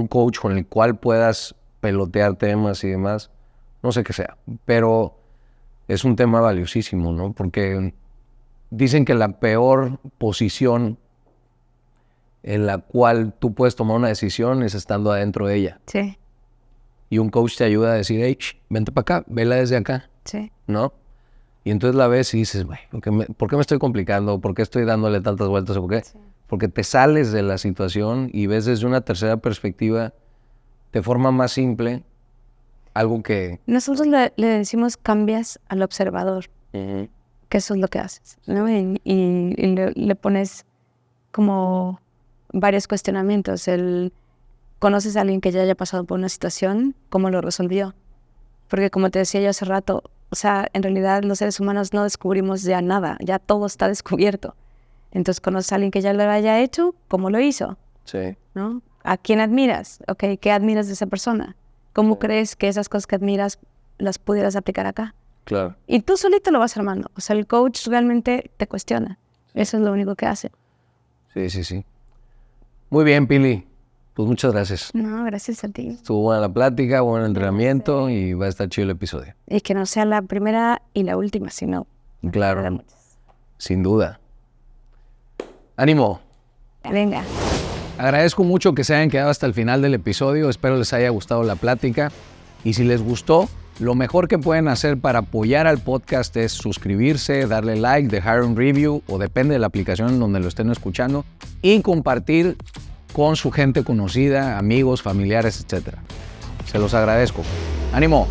coach con el cual puedas pelotear temas y demás. No sé qué sea, pero es un tema valiosísimo, ¿no? Porque dicen que la peor posición en la cual tú puedes tomar una decisión es estando adentro de ella. Sí. Y un coach te ayuda a decir, hey, vente para acá, vela desde acá. Sí. ¿No? Y entonces la ves y dices, güey, ¿por qué me estoy complicando? ¿Por qué estoy dándole tantas vueltas? ¿Por qué? Sí. Porque te sales de la situación y ves desde una tercera perspectiva de forma más simple algo que... Nosotros le decimos cambias al observador, que eso es lo que haces, ¿no? Y le pones como varios cuestionamientos. ¿Conoces a alguien que ya haya pasado por una situación? ¿Cómo lo resolvió? Porque como te decía yo hace rato, o sea, en realidad los seres humanos no descubrimos ya nada, ya todo está descubierto. Entonces, ¿conoces a alguien que ya lo haya hecho? ¿Cómo lo hizo? Sí. ¿No? ¿A quién admiras? Okay, ¿qué admiras de esa persona? ¿Cómo crees que esas cosas que admiras las pudieras aplicar acá? Claro. Y tú solito lo vas armando. O sea, el coach realmente te cuestiona. Eso es lo único que hace. Sí. Muy bien, Pili. Pues muchas gracias. No, gracias a ti. Estuvo buena la plática, buen entrenamiento y va a estar chido el episodio. Y que no sea la primera y la última, sino... Claro, sin duda. ¡Ánimo! Venga. Agradezco mucho que se hayan quedado hasta el final del episodio. Espero les haya gustado la plática. Y si les gustó, lo mejor que pueden hacer para apoyar al podcast es suscribirse, darle like, dejar un review o depende de la aplicación en donde lo estén escuchando y compartir con su gente conocida, amigos, familiares, etc. Se los agradezco. ¡Ánimo!